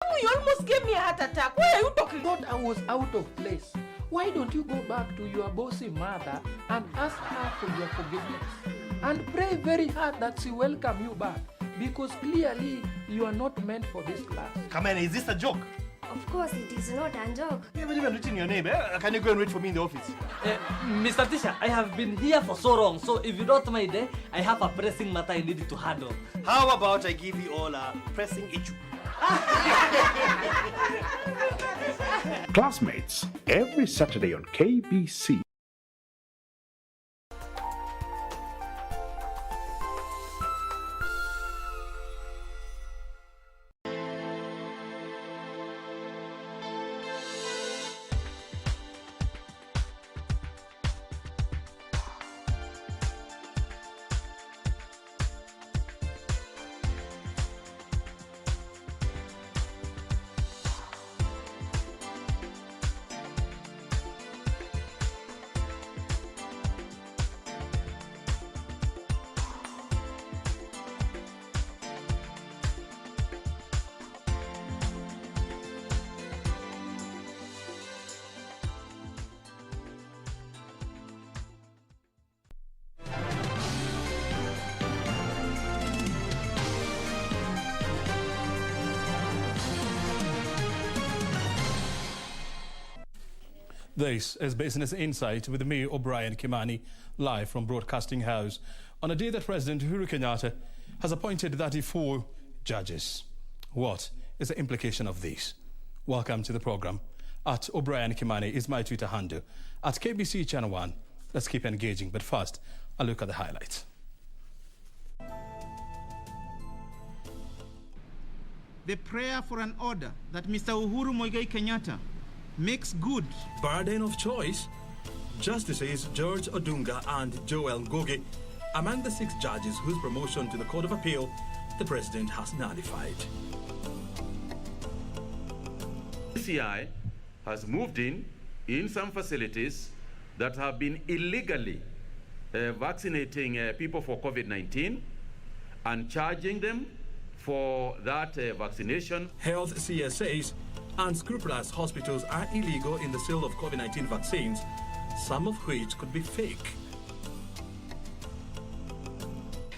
You almost gave me a heart attack. Why are you talking? Thought I was out of place. Why don't you go back to your bossy mother and ask her for your forgiveness? And pray very hard that she welcome you back. Because clearly you are not meant for this class. Kimani, is this a joke? Of course it is not a joke. You haven't even written your name, eh? Can you go and wait for me in the office? Mr. Tisha, I have been here for so long, so if you don't mind, I have a pressing matter I need to handle. How about I give you all a pressing issue? Classmates, every Saturday on KBC. This is Business Insight with me, O'Brien Kimani, live from Broadcasting House, on a day that President Uhuru Kenyatta has appointed 34 judges. What is the implication of this? Welcome to the program. At O'Brien Kimani is my Twitter handle. At KBC Channel 1, let's keep engaging. But first, a look at the highlights. The prayer for an order that Mr. Uhuru Muigai Kenyatta makes good. Burden of choice. Justices George Odunga and Joel Ngogi among the 6 judges whose promotion to the Court of Appeal the President has nullified. CI has moved in some facilities that have been illegally vaccinating people for COVID-19 and charging them for that vaccination. Health CSAs and scrupulous hospitals are illegal in the sale of COVID-19 vaccines, some of which could be fake.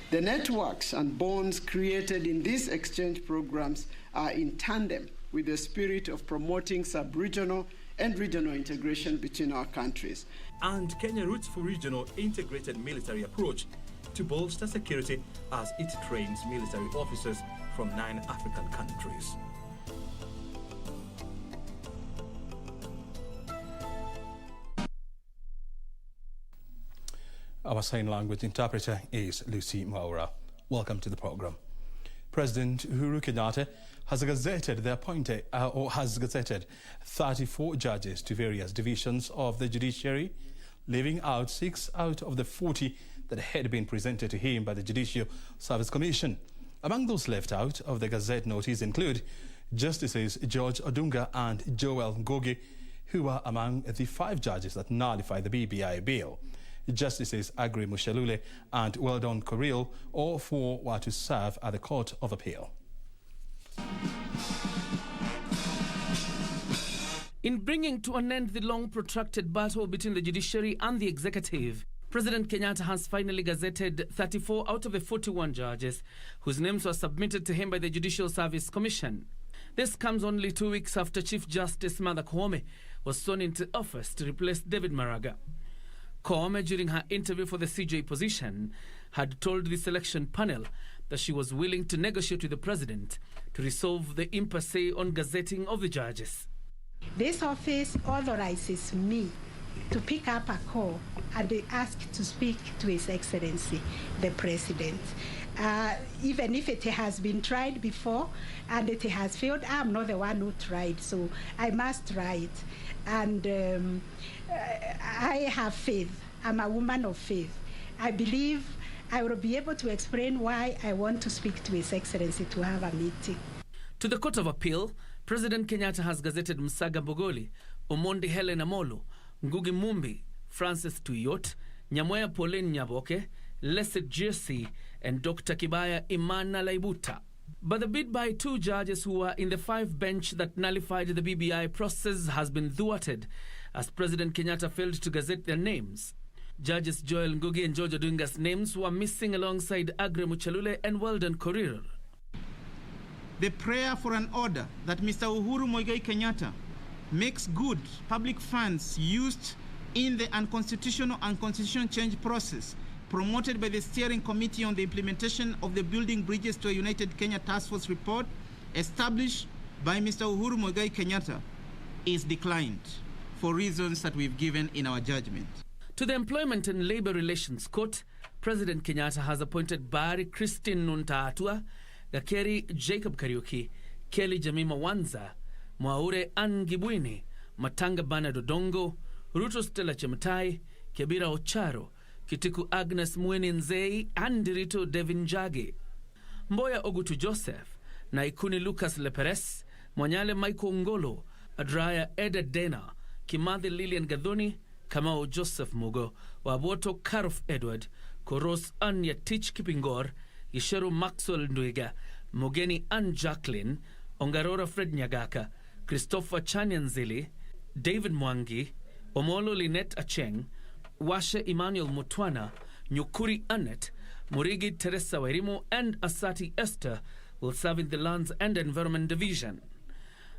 The networks and bonds created in these exchange programs are in tandem with the spirit of promoting sub-regional and regional integration between our countries. And Kenya roots for regional integrated military approach to bolster security as it trains military officers from 9 African countries. Our sign language interpreter is Lucy Maura. Welcome to the program. President Uhuru Kenyatta has gazetted 34 judges to various divisions of the judiciary, leaving out 6 out of the 40 that had been presented to him by the Judicial Service Commission. Among those left out of the Gazette notice include Justices George Odunga and Joel Ngogi, who are among the 5 judges that nullified the BBI bill. Justices Agri Mushalule and Weldon Koril, all 4 were to serve at the Court of Appeal. In bringing to an end the long protracted battle between the judiciary and the executive, President Kenyatta has finally gazetted 34 out of the 41 judges whose names were submitted to him by the Judicial Service Commission. This comes only 2 weeks after Chief Justice Martha Koome was sworn into office to replace David Maraga. Koome, during her interview for the CJ position, had told the selection panel that she was willing to negotiate with the president to resolve the impasse on gazetting of the judges. This office authorizes me to pick up a call and ask to speak to His Excellency, the President. Even if it has been tried before and it has failed, I'm not the one who tried, so I must try it. And I have faith. I'm a woman of faith. I believe I will be able to explain why I want to speak to His Excellency to have a meeting. To the Court of Appeal, President Kenyatta has gazetted Msaga Bogoli, Omondi Helen Amolo, Ngugi Mumbi, Francis Tuyot, Nyamoya Pauline Nyaboke, Lesed Jesse, and Dr. Kibaya Imana Laibuta. But the bid by 2 judges who were in the 5 bench that nullified the BBI process has been thwarted as President Kenyatta failed to gazette their names. Judges Joel Ngugi and George Odunga's names were missing alongside Agre Muchalule and Weldon Korir. The prayer for an order that Mr. Uhuru Muigai Kenyatta makes good public funds used in the unconstitutional and constitutional change process promoted by the Steering Committee on the Implementation of the Building Bridges to a United Kenya Task Force report established by Mr. Uhuru Muigai Kenyatta is declined for reasons that we've given in our judgment. To the Employment and Labor Relations Court, President Kenyatta has appointed Barry Christine Nuntaatua, Gakeri Jacob Kariuki, Kelly Jamima Wanza, Mwaure Ann Gibwini, Matanga Bana Dodongo, Ruto Stella Chemutai, Kebira Ocharo, Kitiku Agnes Mweni Nzei, and Rito Devin Jage. Mboya Ogutu Joseph, Naikuni Lucas Leperes, Mwanyale Michael Ngolo, Adraya Eda Dena, Kimathi Lilian Gadhoni, Kamau Joseph Mugo, Waboto Karof Edward, Koros Anya Tich Kipingor, Isheru Maxwell Ndwiga, Mogeni Ann Jacqueline, Ongarora Fred Nyagaka, Christopher Chanyanzili, David Mwangi, Omolo Lynette Acheng, Washe Emmanuel Mutwana, Nyukuri Annette, Murigi Teresa Wairimu, and Asati Esther will serve in the Lands and Environment Division.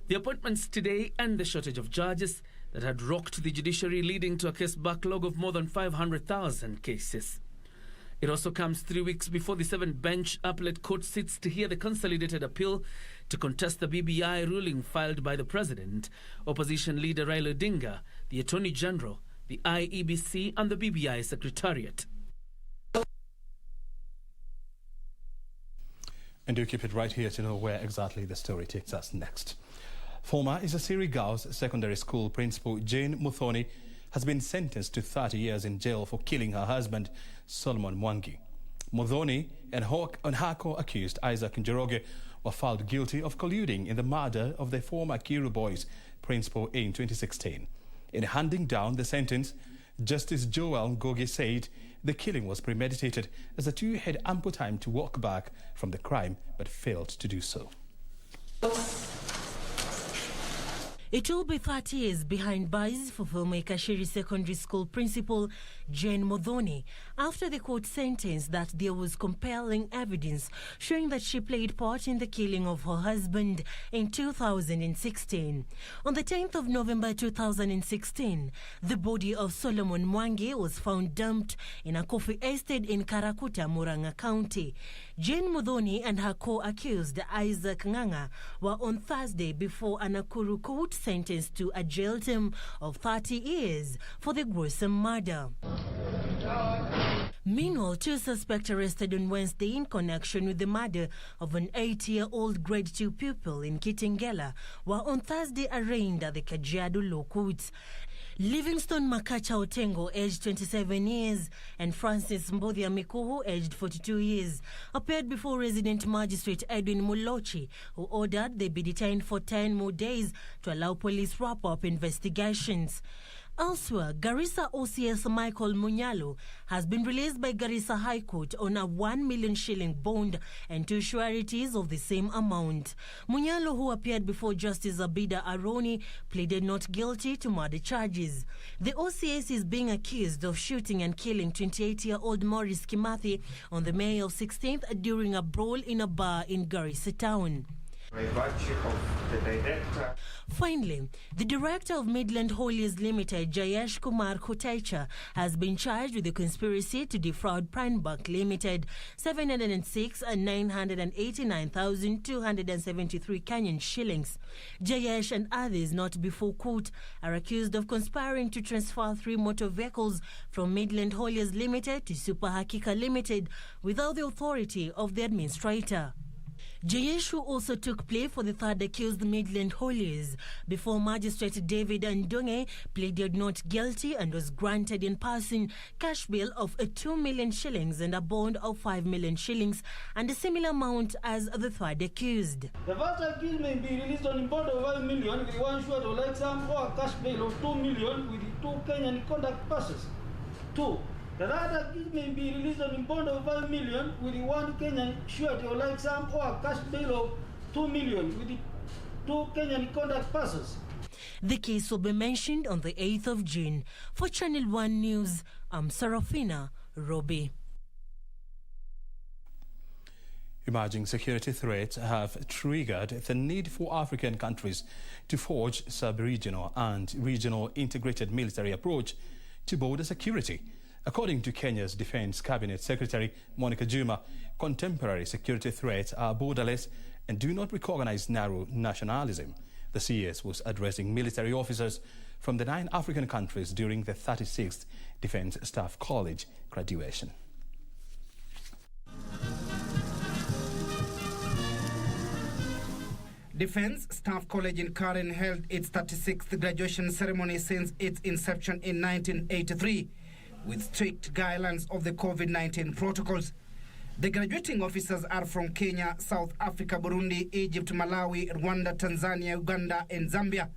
The appointments today and the shortage of judges that had rocked the judiciary, leading to a case backlog of more than 500,000 cases. It also comes 3 weeks before the 7-bench appellate court sits to hear the consolidated appeal to contest the BBI ruling filed by the President, opposition leader Raila Odinga, the Attorney General, the IEBC and the BBI Secretariat. And do keep it right here to know where exactly the story takes us next. Former Isasiri Girls Secondary School Principal Jane Muthoni has been sentenced to 30 years in jail for killing her husband, Solomon Mwangi. Muthoni and her co-accused Isaac Njoroge were found guilty of colluding in the murder of the former Kiru Boys principal in 2016. In handing down the sentence, Justice Joel Ngogi said the killing was premeditated as the two had ample time to walk back from the crime but failed to do so. It will be 30 years behind bars for former Kashiri Secondary School Principal Jane Muthoni after the court sentenced that there was compelling evidence showing that she played part in the killing of her husband in 2016. On the 10th of November 2016, the body of Solomon Mwangi was found dumped in a coffee estate in Karakuta, Murang'a County. Jane Muthoni and her co-accused Isaac Nganga were on Thursday before a Nakuru court sentenced to a jail term of 30 years for the gruesome murder. Meanwhile, 2 suspects arrested on Wednesday in connection with the murder of an 8-year-old grade 2 pupil in Kitengela were on Thursday arraigned at the Kajiado Law Courts. Livingston Makacha Otengo, aged 27 years, and Francis Mbodhia Mikuhu, aged 42 years, appeared before resident magistrate Edwin Mulochi, who ordered they be detained for 10 more days to allow police wrap up investigations. Elsewhere, Garissa OCS Michael Munyalo has been released by Garissa High Court on a 1 million shilling bond and 2 sureties of the same amount. Munyalo, who appeared before Justice Abida Aroni, pleaded not guilty to murder charges. The OCS is being accused of shooting and killing 28-year-old Maurice Kimathi on the May of 16th during a brawl in a bar in Garissa town. By virtue of the director. Finally, the director of Midland Holies Limited, Jayesh Kumar Kotaicha, has been charged with the conspiracy to defraud Prinebrook Limited 706,989,273 Kenyan shillings. Jayesh and others not before court are accused of conspiring to transfer 3 motor vehicles from Midland Holies Limited to Super Hakika Limited without the authority of the administrator. Jayesh also took plea for the 3rd accused Midland Holies before Magistrate David Ndonge pleaded not guilty and was granted in person cash bail of 2 million shillings and a bond of 5 million shillings and a similar amount as the 3rd accused. The first accused may be released on a bond of 5 million with 1 short of like sum or a cash bail of 2 million with 2 Kenyan conduct passes. 2. The other may be released on a bond of 5 million with the 1 Kenyan surety or life sum or a cash bail of 2 million with the 2 Kenyan contact persons. The case will be mentioned on the 8th of June. For Channel 1 News, I'm Sarafina Robi. Emerging security threats have triggered the need for African countries to forge sub-regional and regional integrated military approach to border security. According to Kenya's Defense Cabinet Secretary Monica Juma, contemporary security threats are borderless and do not recognize narrow nationalism. The CS was addressing military officers from the 9 African countries during the 36th Defense Staff College graduation. Defense Staff College in Karen held its 36th graduation ceremony since its inception in 1983, with strict guidelines of the COVID-19 protocols. The graduating officers are from Kenya, South Africa, Burundi, Egypt, Malawi, Rwanda, Tanzania, Uganda, and Zambia.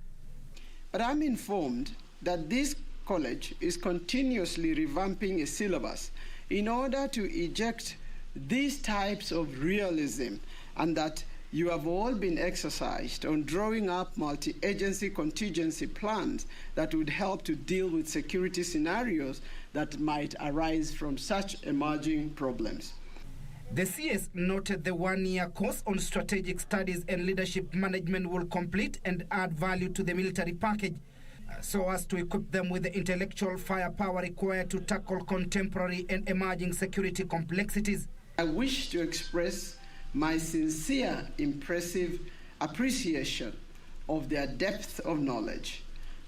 But I'm informed that this college is continuously revamping a syllabus in order to eject these types of realism, and that you have all been exercised on drawing up multi-agency contingency plans that would help to deal with security scenarios that might arise from such emerging problems. The CS noted the 1-year course on strategic studies and leadership management will complete and add value to the military package, so as to equip them with the intellectual firepower required to tackle contemporary and emerging security complexities. I wish to express my sincere, impressive appreciation of their depth of knowledge,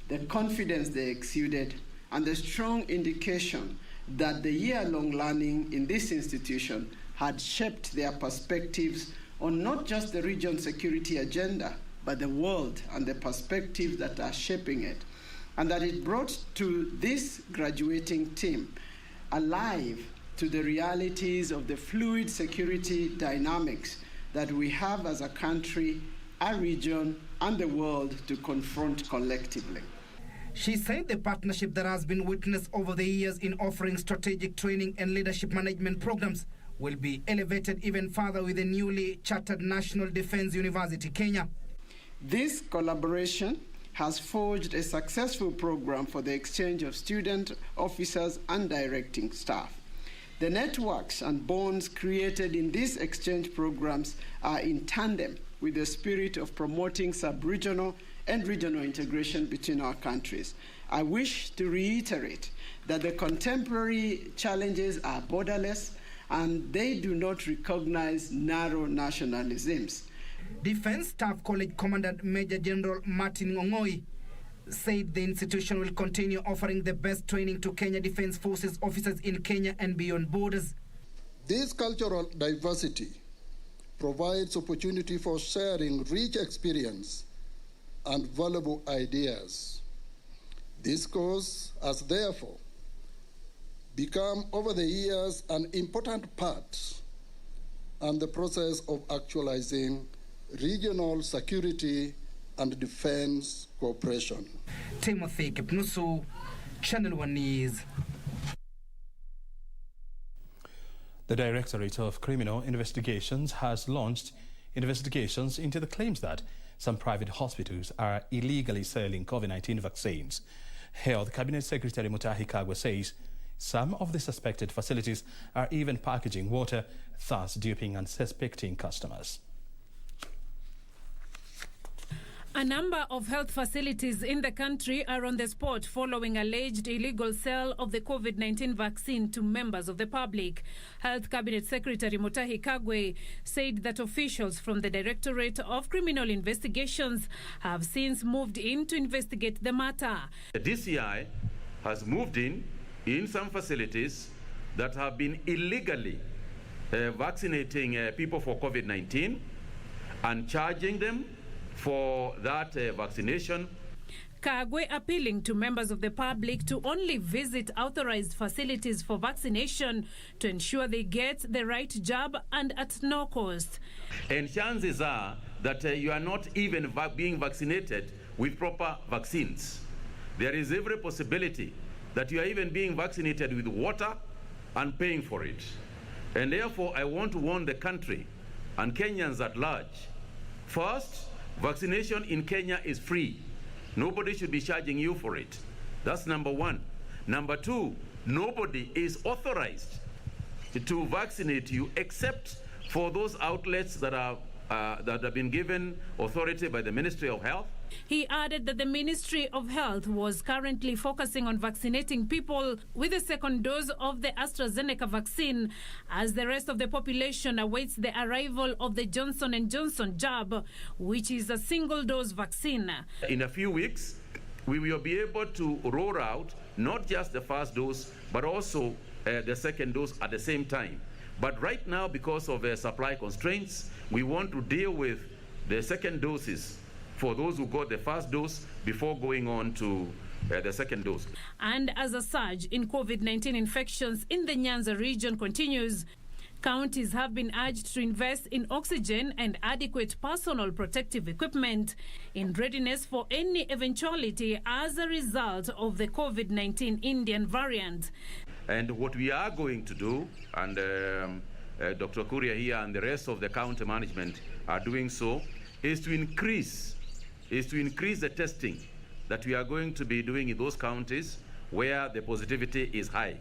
the confidence they exuded, and the strong indication that the year-long learning in this institution had shaped their perspectives on not just the region's security agenda, but the world and the perspectives that are shaping it, and that it brought to this graduating team alive to the realities of the fluid security dynamics that we have as a country, a region, and the world to confront collectively. She said the partnership that has been witnessed over the years in offering strategic training and leadership management programs will be elevated even further with the newly chartered National Defense University, Kenya. This collaboration has forged a successful program for the exchange of student, officers, and directing staff. The networks and bonds created in these exchange programs are in tandem with the spirit of promoting sub-regional and regional integration between our countries. I wish to reiterate that the contemporary challenges are borderless and they do not recognize narrow nationalisms. Defense Staff College Commandant Major General Martin Ngongoi said the institution will continue offering the best training to Kenya Defense Forces officers in Kenya and beyond borders. This cultural diversity provides opportunity for sharing rich experience and valuable ideas. This course has therefore become over the years an important part in the process of actualizing regional security and defense cooperation. Timothy Kipnusu, Channel 1 News. The Directorate of Criminal Investigations has launched investigations into the claims that some private hospitals are illegally selling COVID-19 vaccines. Health Cabinet Secretary Mutahi Kagwe says some of the suspected facilities are even packaging water, thus duping unsuspecting customers. A number of health facilities in the country are on the spot following alleged illegal sale of the COVID-19 vaccine to members of the public. Health Cabinet Secretary Mutahi Kagwe said that officials from the Directorate of Criminal Investigations have since moved in to investigate the matter. The DCI has moved in some facilities that have been illegally vaccinating people for COVID-19 and charging them for that vaccination. Kagwe appealing to members of the public to only visit authorized facilities for vaccination to ensure they get the right jab and at no cost. And chances are that you are not even being vaccinated with proper vaccines. There is every possibility that you are even being vaccinated with water and paying for it. And therefore, I want to warn the country and Kenyans at large. First, vaccination in Kenya is free. Nobody should be charging you for it. That's number one. Number two, nobody is authorized to vaccinate you except for those outlets that have been given authority by the Ministry of Health. He added that the Ministry of Health was currently focusing on vaccinating people with a second dose of the AstraZeneca vaccine, as the rest of the population awaits the arrival of the Johnson & Johnson jab, which is a single-dose vaccine. In a few weeks, we will be able to roll out not just the first dose, but also the second dose at the same time. But right now, because of supply constraints, we want to deal with the second doses for those who got the first dose before going on to the second dose. And as a surge in COVID-19 infections in the Nyanza region continues, counties have been urged to invest in oxygen and adequate personal protective equipment in readiness for any eventuality as a result of the COVID-19 Indian variant. And what we are going to do, and Dr. Kuria here and the rest of the county management are doing so, is to increase the testing that we are going to be doing in those counties where the positivity is high,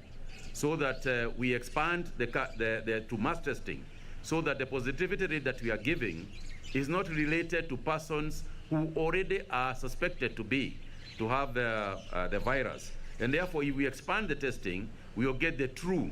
so that we expand to mass testing, so that the positivity rate that we are giving is not related to persons who already are suspected to have the virus. And therefore, if we expand the testing, we will get the true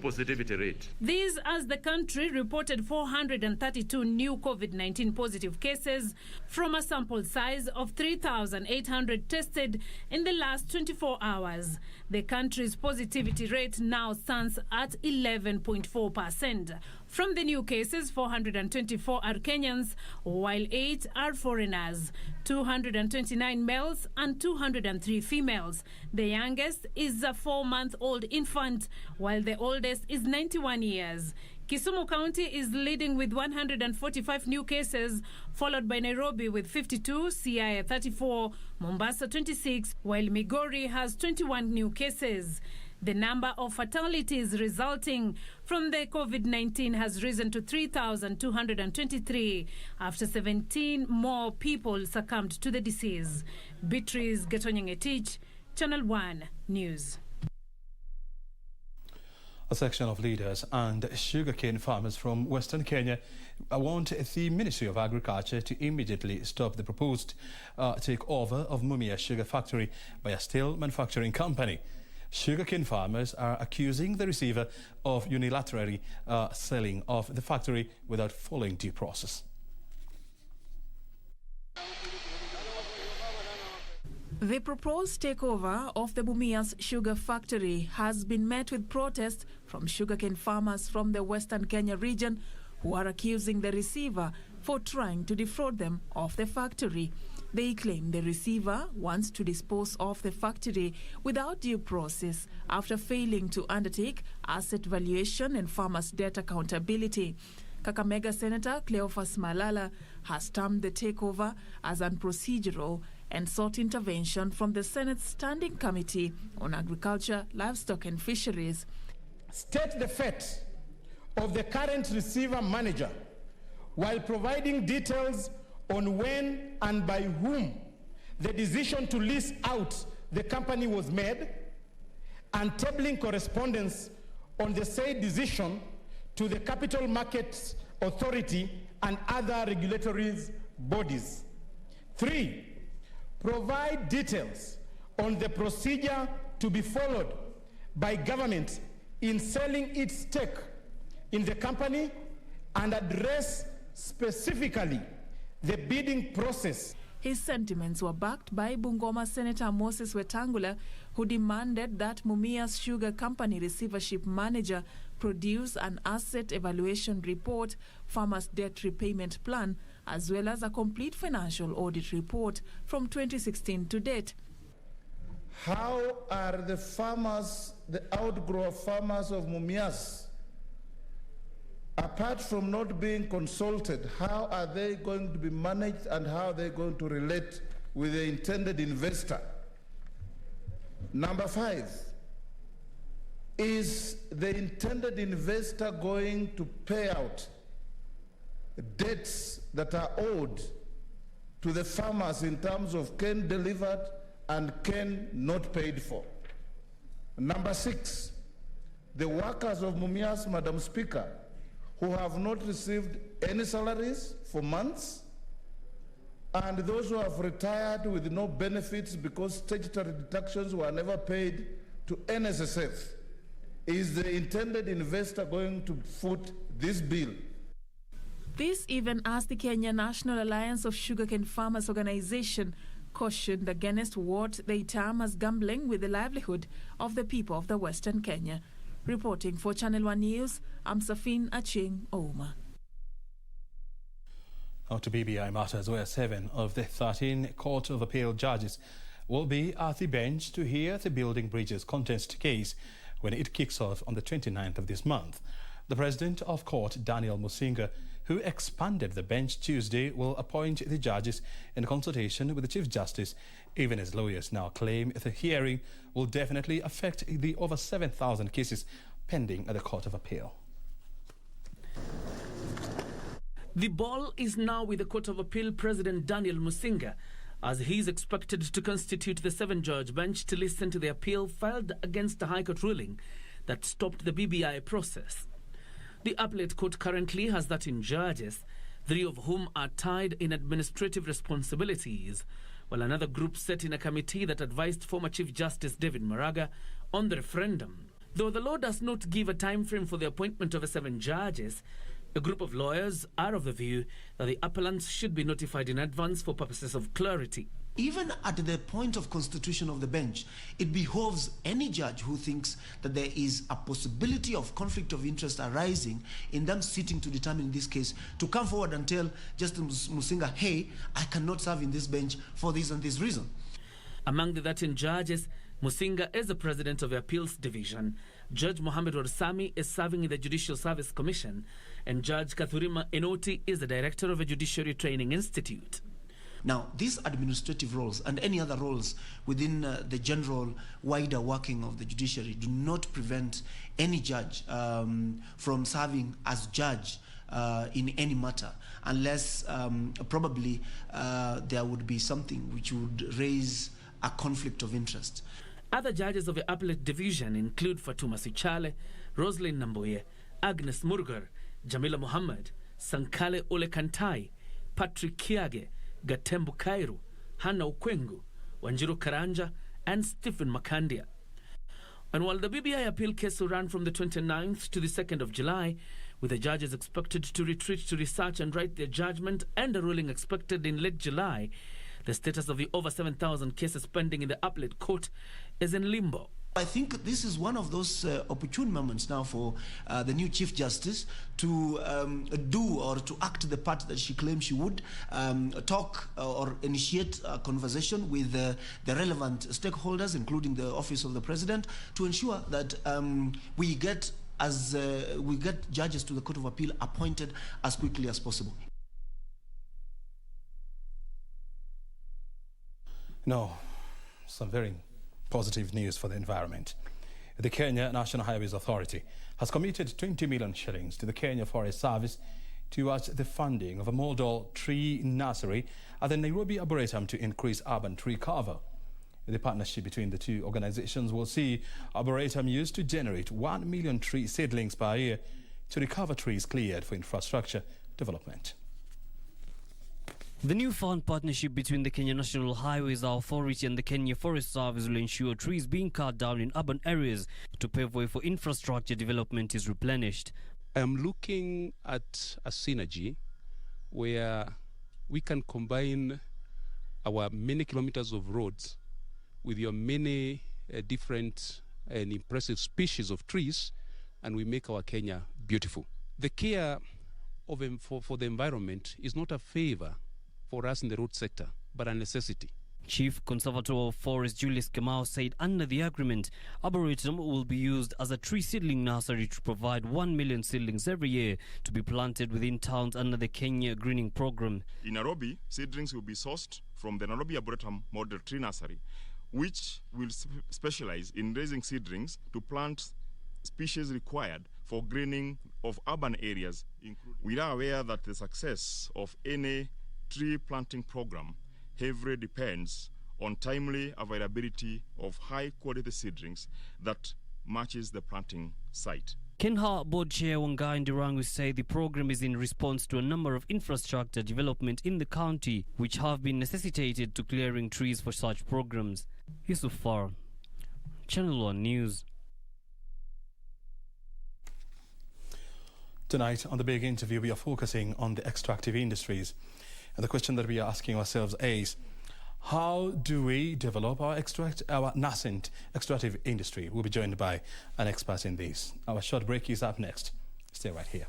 positivity rate. This as the country reported 432 new COVID-19 positive cases from a sample size of 3,800 tested in the last 24 hours. The country's positivity rate now stands at 11.4%. From the new cases, 424 are Kenyans, while 8 are foreigners, 229 males and 203 females. The youngest is a 4-month-old infant, while the oldest is 91 years. Kisumu County is leading with 145 new cases, followed by Nairobi with 52, Siaya 34, Mombasa 26, while Migori has 21 new cases. The number of fatalities resulting from the COVID-19 has risen to 3,223 after 17 more people succumbed to the disease. Beatrice Getonyeng-Etich, Channel 1 News. A section of leaders and sugarcane farmers from Western Kenya want the Ministry of Agriculture to immediately stop the proposed takeover of Mumia Sugar Factory by a steel manufacturing company. Sugarcane farmers are accusing the receiver of unilaterally selling of the factory without following due process. The proposed takeover of the Mumias Sugar Factory has been met with protest from sugarcane farmers from the Western Kenya region who are accusing the receiver for trying to defraud them of the factory. They claim the receiver wants to dispose of the factory without due process after failing to undertake asset valuation and farmers' debt accountability. Kakamega Senator Cleophas Malala has termed the takeover as unprocedural and sought intervention from the Senate's Standing Committee on Agriculture, Livestock and Fisheries. State the fate of the current receiver manager while providing details on when and by whom the decision to lease out the company was made, and tabling correspondence on the said decision to the Capital Markets Authority and other regulatory bodies. 3, provide details on the procedure to be followed by government in selling its stake in the company and address specifically the bidding process. His sentiments were backed by Bungoma Senator Moses Wetangula, who demanded that Mumias Sugar Company receivership manager produce an asset evaluation report, farmers' debt repayment plan, as well as a complete financial audit report from 2016 to date. How are the farmers, the outgrow farmers of Mumias, apart from not being consulted, how are they going to be managed and how are they going to relate with the intended investor? Number 5, is the intended investor going to pay out debts that are owed to the farmers in terms of cane delivered and cane not paid for? Number 6, the workers of Mumias, Madam Speaker, who have not received any salaries for months, and those who have retired with no benefits because statutory deductions were never paid to NSSF. Is the intended investor going to foot this bill? This even as the Kenya National Alliance of Sugarcane Farmers Organization cautioned against what they term as gambling with the livelihood of the people of the Western Kenya. Reporting for Channel 1 News, I'm Safin Aching Ouma. Now to BBI matters, where 7 of the 13 Court of Appeal judges will be at the bench to hear the building bridges contest case when it kicks off on the 29th of this month. The President of Court, Daniel Musinga, who expanded the bench Tuesday, will appoint the judges in consultation with the Chief Justice, even as lawyers now claim the hearing will definitely affect the over 7,000 cases pending at the Court of Appeal. The ball is now with the Court of Appeal President Daniel Musinga, as he is expected to constitute the 7-judge bench to listen to the appeal filed against the High Court ruling that stopped the BBI process. The appellate court currently has 13 judges, 3 of whom are tied in administrative responsibilities, while another group sat in a committee that advised former Chief Justice David Maraga on the referendum. Though the law does not give a time frame for the appointment of the 7 judges, a group of lawyers are of the view that the appellants should be notified in advance for purposes of clarity. Even at the point of constitution of the bench, it behoves any judge who thinks that there is a possibility of conflict of interest arising in them sitting to determine this case to come forward and tell Justice Musinga, hey, I cannot serve in this bench for this and this reason. Among the 13 judges, Musinga is the president of the Appeals Division, Judge Mohamed Warsami is serving in the Judicial Service Commission, and Judge Kathurima Enoti is the director of a Judiciary Training Institute. Now, these administrative roles and any other roles within the general wider working of the judiciary do not prevent any judge from serving as judge in any matter, unless probably there would be something which would raise a conflict of interest. Other judges of the Appellate Division include Fatuma Sichale, Roslyn Namboye, Agnes Murgar, Jamila Muhammad, Sankale Ole Kantai, Patrick Kiage, Gatembu Kairu, Hannah Ukwengu, Wanjiru Karanja, and Stephen Makandia. And while the BBI appeal case will run from the 29th to the 2nd of July, with the judges expected to retreat to research and write their judgment and a ruling expected in late July, the status of the over 7,000 cases pending in the appellate court is in limbo. I think this is one of those opportune moments now for the new Chief Justice to do or to act the part that she claims she would, talk or initiate a conversation with the relevant stakeholders, including the Office of the President, to ensure that we get judges to the Court of Appeal appointed as quickly as possible. No, some very positive news for the environment. The Kenya National Highways Authority has committed 20 million shillings to the Kenya Forest Service towards the funding of a model tree nursery at the Nairobi Arboretum to increase urban tree cover. The partnership between the two organizations will see Arboretum used to generate 1 million tree seedlings per year to recover trees cleared for infrastructure development. The newfound partnership between the Kenya National Highways Authority and the Kenya Forest Service will ensure trees being cut down in urban areas to pave way for infrastructure development is replenished. I'm looking at a synergy where we can combine our many kilometers of roads with your many different and impressive species of trees, and we make our Kenya beautiful. The care of for the environment is not a favor for us in the road sector, but a necessity. Chief Conservator of Forest Julius Kamau said under the agreement, Arboretum will be used as a tree seedling nursery to provide 1 million seedlings every year to be planted within towns under the Kenya Greening Program. In Nairobi, seedlings will be sourced from the Nairobi Arboretum Model Tree Nursery, which will specialize in raising seedlings to plant species required for greening of urban areas. We are aware that the success of any tree planting program heavily depends on timely availability of high-quality seedlings that matches the planting site. Kenha Board Chair Wangai Ndirangu say the program is in response to a number of infrastructure development in the county which have been necessitated to clearing trees for such programs. Yusuf Far, Channel 1 News. Tonight on the big interview we are focusing on the extractive industries. And the question that we are asking ourselves is, how do we develop our nascent extractive industry? We'll be joined by an expert in this. Our short break is up next. Stay right here.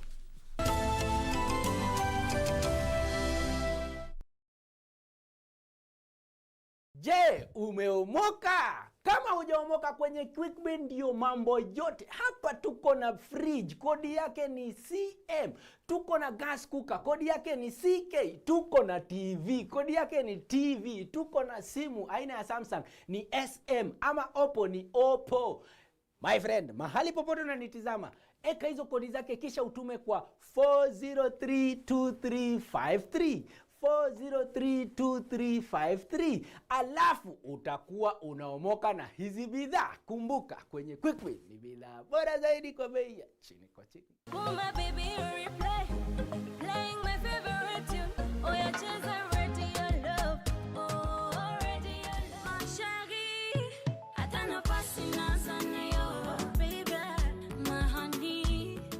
Je, umeomoka? Kama hujaomoka kwenye QuickBin ndio mambo yote. Hapa tuko na fridge, kodi yake ni CM. Tuko na gas cooker, kodi yake ni CK. Tuko na TV, kodi yake ni TV. Tuko na simu aina ya Samsung ni SM, ama Oppo ni Oppo. My friend, mahali popote unanitizama, eka hizo kodi zake kisha utume kwa 4032353. 4032353, alafu utakuwa unaomoka na hizi bidhaa. Kumbuka, kwenye QuickBin ni bidhaa bora zaidi kwa bei ya chini kwa chini.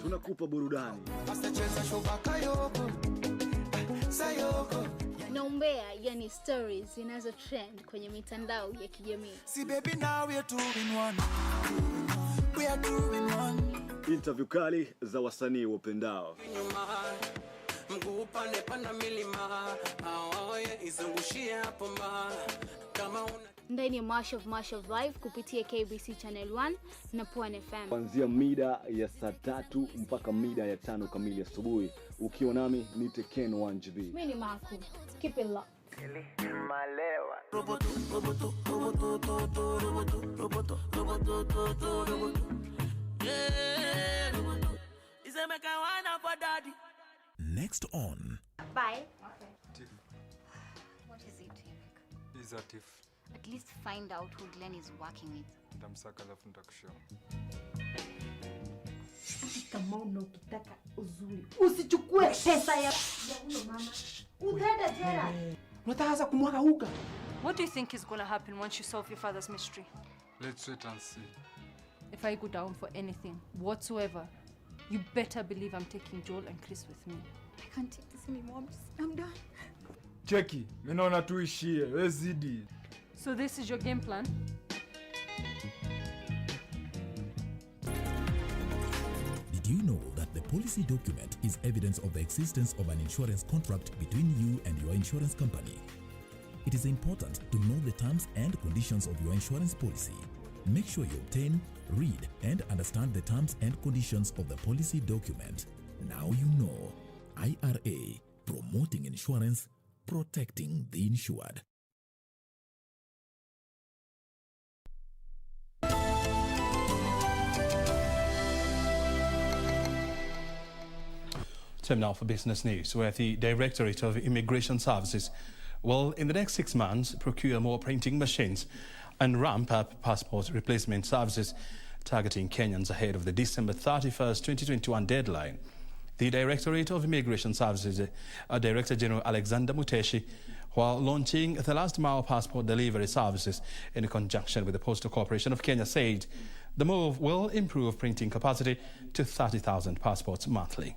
Tunakupa burudani. Na umbea, yani stories zinazo trend kwenye mitandao ya kijamii. See baby, now we are two in one. We are two in one. Interview kali za wasanii wapendao. Mguu pande panda milima, aoye izungushie hapo ma. Kama una ndani ya March of Life kupitia KBC Channel 1 na Pwani FM. Kuanzia mida ya saa 3 mpaka mida ya 5 kamili asubuhi. Ukiwa nami ni Teken 1GB. Mimi ni Marco. Keep it locked. Malewa. Next on. Bye. Okay. What is it, Eric? Is a tiff. At least find out who Glenn is working with. Ndamsaka alafu nitakushow. Kama unataka uzuri, usichukue pesa ya huyo mama. Utaenda jela. Unataka kumwaga huka. What do you think is going to happen once you solve your father's mystery? Let's wait and see. If I go down for anything whatsoever, you better believe I'm taking Joel and Chris with me. I can't take this anymore. I'm done. Cheki, mimi naona tuishie. Wewe zidi. So this is your game plan? Did you know that the policy document is evidence of the existence of an insurance contract between you and your insurance company? It is important to know the terms and conditions of your insurance policy. Make sure you obtain, read, and understand the terms and conditions of the policy document. Now you know. IRA, promoting insurance, protecting the insured. Time now for business news, where the Directorate of Immigration Services will, in the next 6 months, procure more printing machines and ramp up passport replacement services, targeting Kenyans ahead of the December 31st, 2021 deadline. The Directorate of Immigration Services, Director General Alexander Muteshi, while launching the last mile passport delivery services in conjunction with the Postal Corporation of Kenya, said the move will improve printing capacity to 30,000 passports monthly.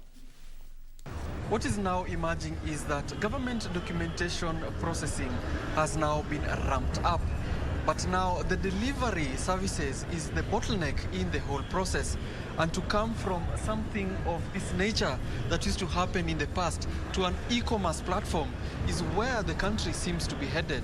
What is now emerging is that government documentation processing has now been ramped up. But now the delivery services is the bottleneck in the whole process. And to come from something of this nature that used to happen in the past to an e-commerce platform is where the country seems to be headed.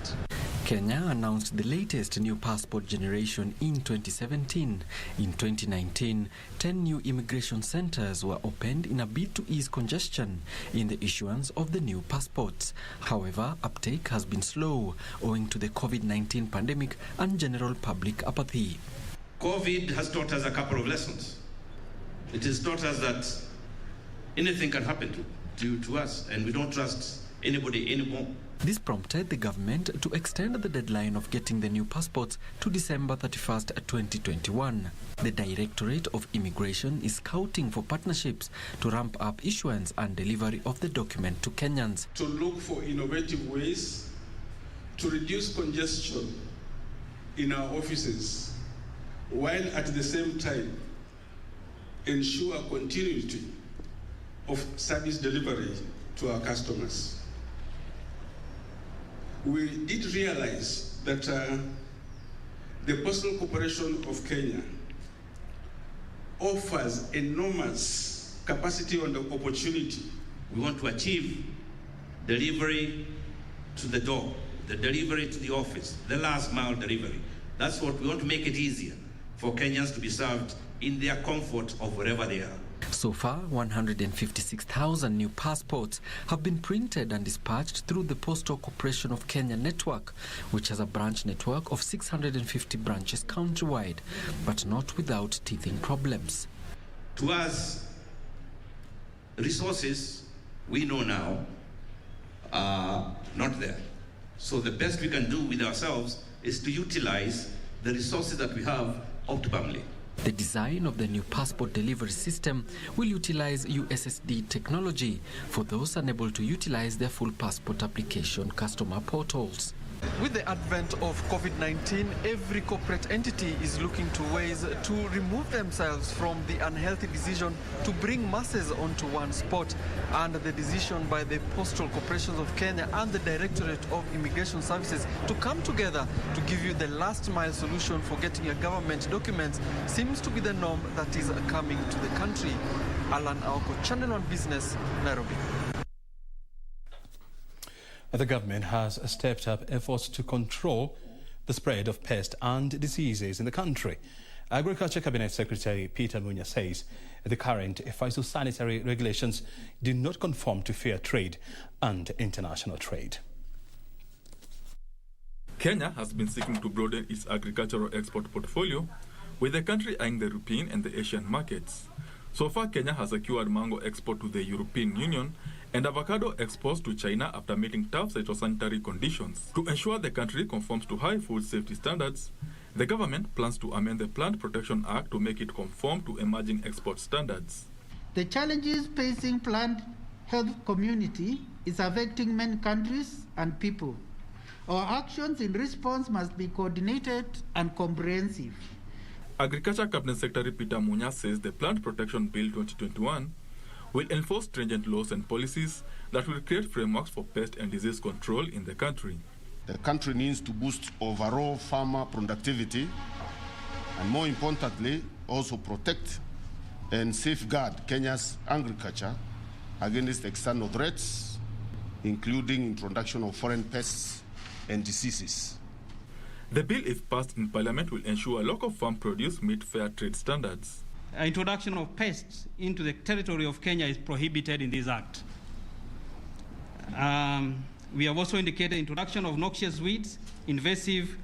Kenya announced the latest new passport generation in 2017. In 2019, 10 new immigration centers were opened in a bid to ease congestion in the issuance of the new passports. However, uptake has been slow owing to the COVID-19 pandemic and general public apathy. COVID has taught us a couple of lessons. It is taught us that anything can happen to us, and we don't trust anybody anymore. This prompted the government to extend the deadline of getting the new passports to December 31st, 2021. The Directorate of Immigration is scouting for partnerships to ramp up issuance and delivery of the document to Kenyans. To look for innovative ways to reduce congestion in our offices, while at the same time ensure continuity of service delivery to our customers. We did realize that the Postal Corporation of Kenya offers enormous capacity and opportunity. We want to achieve delivery to the door, the delivery to the office, the last mile delivery. That's what we want to make it easier for Kenyans to be served in their comfort of wherever they are. So far, 156,000 new passports have been printed and dispatched through the Postal Corporation of Kenya network, which has a branch network of 650 branches countrywide, but not without teething problems. To us, resources, we know now, are not there. So the best we can do with ourselves is to utilize the resources that we have optimally. The design of the new passport delivery system will utilize USSD technology for those unable to utilize their full passport application customer portals. With the advent of COVID-19, every corporate entity is looking to ways to remove themselves from the unhealthy decision to bring masses onto one spot. And the decision by the Postal Corporations of Kenya and the Directorate of Immigration Services to come together to give you the last mile solution for getting your government documents seems to be the norm that is coming to the country. Alan Aoko, Channel 1 Business, Nairobi. The government has stepped up efforts to control the spread of pests and diseases in the country. Agriculture Cabinet Secretary Peter Munya says the current phytosanitary regulations do not conform to fair trade and international trade. Kenya has been seeking to broaden its agricultural export portfolio, with the country eyeing the European and the Asian markets. So far, Kenya has secured mango export to the European Union and avocado exports to China after meeting tough phytosanitary conditions. To ensure the country conforms to high food safety standards, the government plans to amend the Plant Protection Act to make it conform to emerging export standards. The challenges facing plant health community is affecting many countries and people. Our actions in response must be coordinated and comprehensive. Agriculture Cabinet Secretary Peter Munya says the Plant Protection Bill 2021 will enforce stringent laws and policies that will create frameworks for pest and disease control in the country. The country needs to boost overall farmer productivity and, more importantly, also protect and safeguard Kenya's agriculture against external threats, including introduction of foreign pests and diseases. The bill, if passed in Parliament, will ensure local farm produce meet fair trade standards. Introduction of pests into the territory of Kenya is prohibited in this act. We have also indicated introduction of noxious weeds, invasive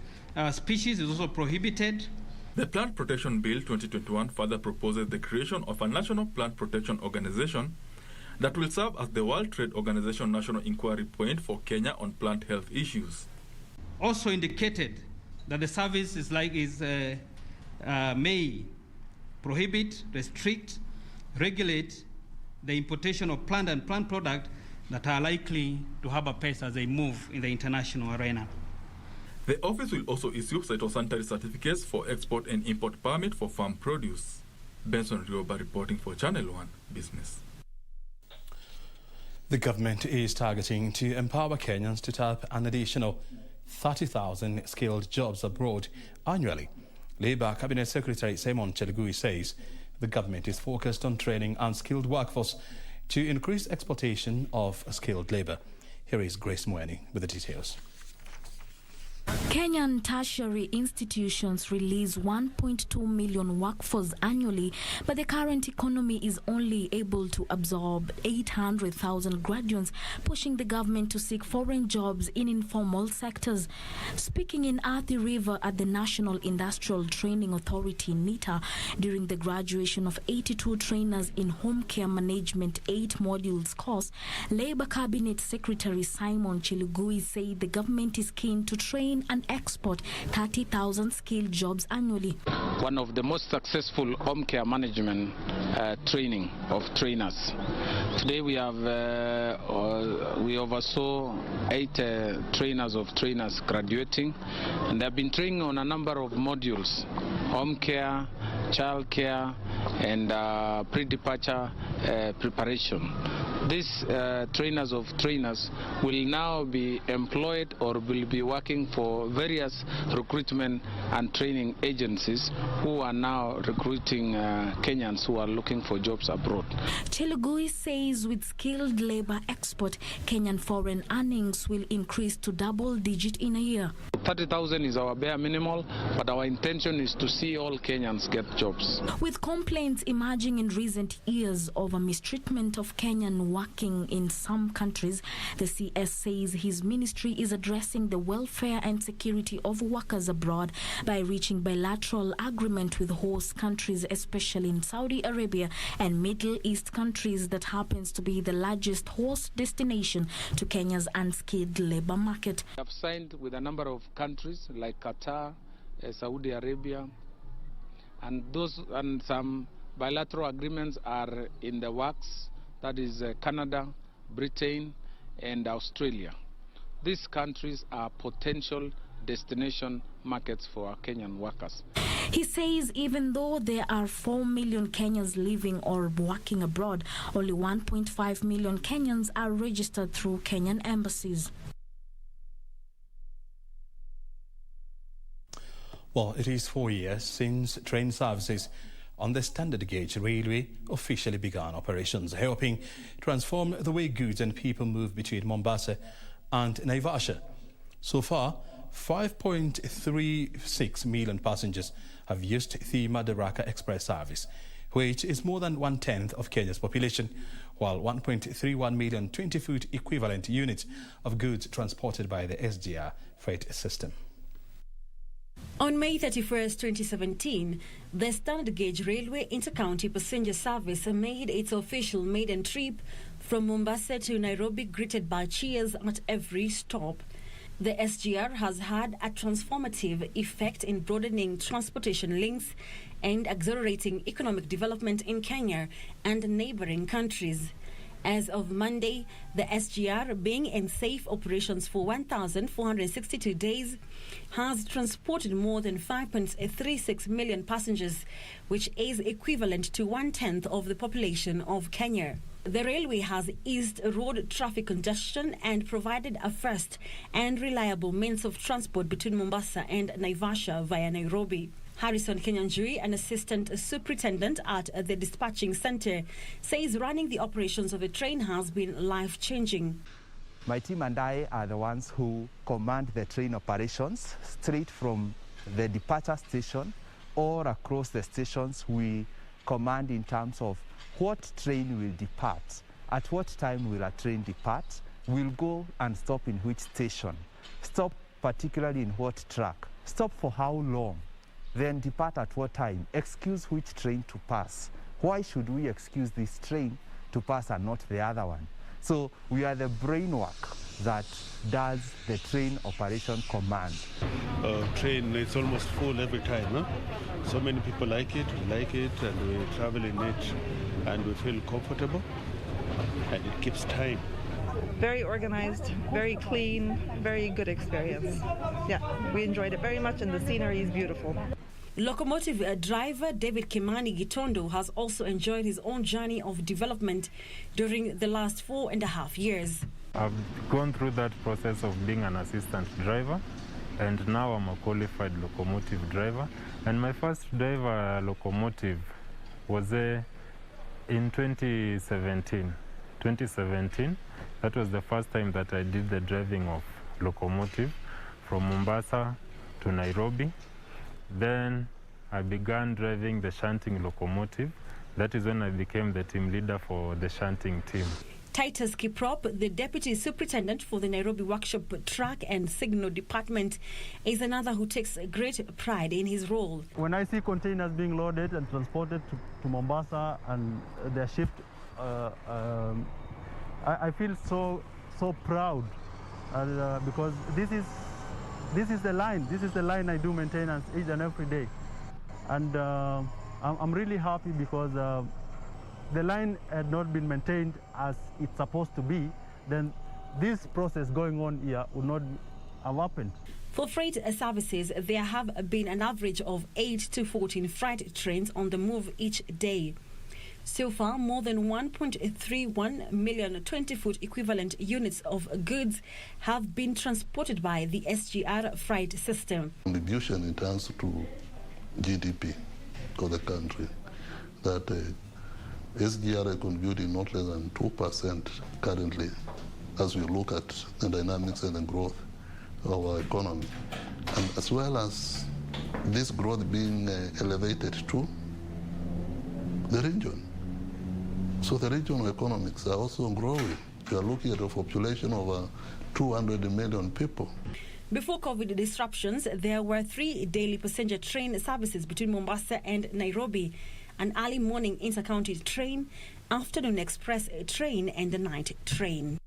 species is also prohibited. The Plant Protection Bill 2021 further proposes the creation of a national plant protection organization that will serve as the World Trade Organization national inquiry point for Kenya on plant health issues. Also indicated that the service may prohibit, restrict, regulate the importation of plant and plant products that are likely to harbor pests as they move in the international arena. The office will also issue phytosanitary certificates for export and import permit for farm produce. Benson Rioba reporting for Channel 1 Business. The government is targeting to empower Kenyans to tap an additional 30,000 skilled jobs abroad annually. Labour Cabinet Secretary Simon Chelugui says the government is focused on training unskilled workforce to increase exploitation of skilled labour. Here is Grace Mweni with the details. Kenyan tertiary institutions release 1.2 million workforce annually, but the current economy is only able to absorb 800,000 graduates, pushing the government to seek foreign jobs in informal sectors. Speaking in Athi River at the National Industrial Training Authority, NITA, during the graduation of 82 trainers in home care management 8 modules course, Labour Cabinet Secretary Simon Chelugui said the government is keen to train and export 30,000 skilled jobs annually. One of the most successful home care management training of trainers. Today we have we oversaw 8 trainers of trainers graduating, and they have been training on a number of modules: home care, child care, and pre-departure preparation. These trainers of trainers will now be employed or will be working for various recruitment and training agencies who are now recruiting Kenyans who are looking for jobs abroad. Chelugui says with skilled labor export, Kenyan foreign earnings will increase to double-digit in a year. 30,000 is our bare minimal, but our intention is to see all Kenyans get jobs. With complaints emerging in recent years over mistreatment of Kenyan working in some countries, the CS says his ministry is addressing the welfare and security of workers abroad by reaching bilateral agreement with host countries, especially in Saudi Arabia and Middle East countries that happens to be the largest host destination to Kenya's unskilled labor market. We have signed with a number of countries like Qatar, Saudi Arabia, and some bilateral agreements are in the works. That is Canada, Britain, and Australia. These countries are potential destination markets for our Kenyan workers. He says even though there are 4 million Kenyans living or working abroad, only 1.5 million Kenyans are registered through Kenyan embassies. Well, it is 4 years since train services on the standard gauge railway officially began operations, helping transform the way goods and people move between Mombasa and Naivasha. So far, 5.36 million passengers have used the Madaraka Express service, which is more than 1/10 of Kenya's population, while 1.31 million 20-foot equivalent units of goods transported by the SGR freight system. On May 31st, 2017, the standard gauge railway intercounty passenger service made its official maiden trip from Mombasa to Nairobi, greeted by cheers at every stop. The SGR has had a transformative effect in broadening transportation links and accelerating economic development in Kenya and neighboring countries. As of Monday, the SGR, being in safe operations for 1,462 days, has transported more than 5.36 million passengers, which is equivalent to 1/10 of the population of Kenya. The railway has eased road traffic congestion and provided a fast and reliable means of transport between Mombasa and Naivasha via Nairobi. Harrison Kenyanjui, an assistant superintendent at the dispatching center, says running the operations of the train has been life-changing. My team and I are the ones who command the train operations straight from the departure station or across the stations. We command in terms of what train will depart, at what time will a train depart, will go and stop in which station, stop particularly in what track, stop for how long, then depart at what time, excuse which train to pass. Why should we excuse this train to pass and not the other one? So we are the brainwork that does the train operation command. Train, it's almost full every time. Huh? So many people like it, we like it, and we travel in it, and we feel comfortable, and it keeps time. Very organized, very clean, very good experience. Yeah, we enjoyed it very much, and the scenery is beautiful. Locomotive driver David Kimani Gitondo has also enjoyed his own journey of development during the last 4.5 years. I've gone through that process of being an assistant driver, and now I'm a qualified locomotive driver. And my first driver locomotive was in 2017. 2017, that was the first time that I did the driving of locomotive from Mombasa to Nairobi. Then I began driving the shunting locomotive. That is when I became the team leader for the shunting team. Titus Kiprop, the Deputy Superintendent for the Nairobi Workshop Track and Signal Department, is another who takes great pride in his role. When I see containers being loaded and transported to Mombasa and they're shipped, I feel so proud because this is the line. This is the line I do maintenance each and every day, and I'm really happy because the line had not been maintained as it's supposed to be, then this process going on here would not have happened. For freight services, there have been an average of 8 to 14 freight trains on the move each day. So far, more than 1.31 million 20-foot equivalent units of goods have been transported by the SGR freight system. Contribution in terms to GDP of the country, that SGR is contributing not less than 2% currently as we look at the dynamics and the growth of our economy. And as well as this growth being elevated to the region. So the regional economics are also growing. We are looking at a population of 200 million people. Before COVID disruptions, there were 3 daily passenger train services between Mombasa and Nairobi: an early morning intercounty train, afternoon express train, and a night train.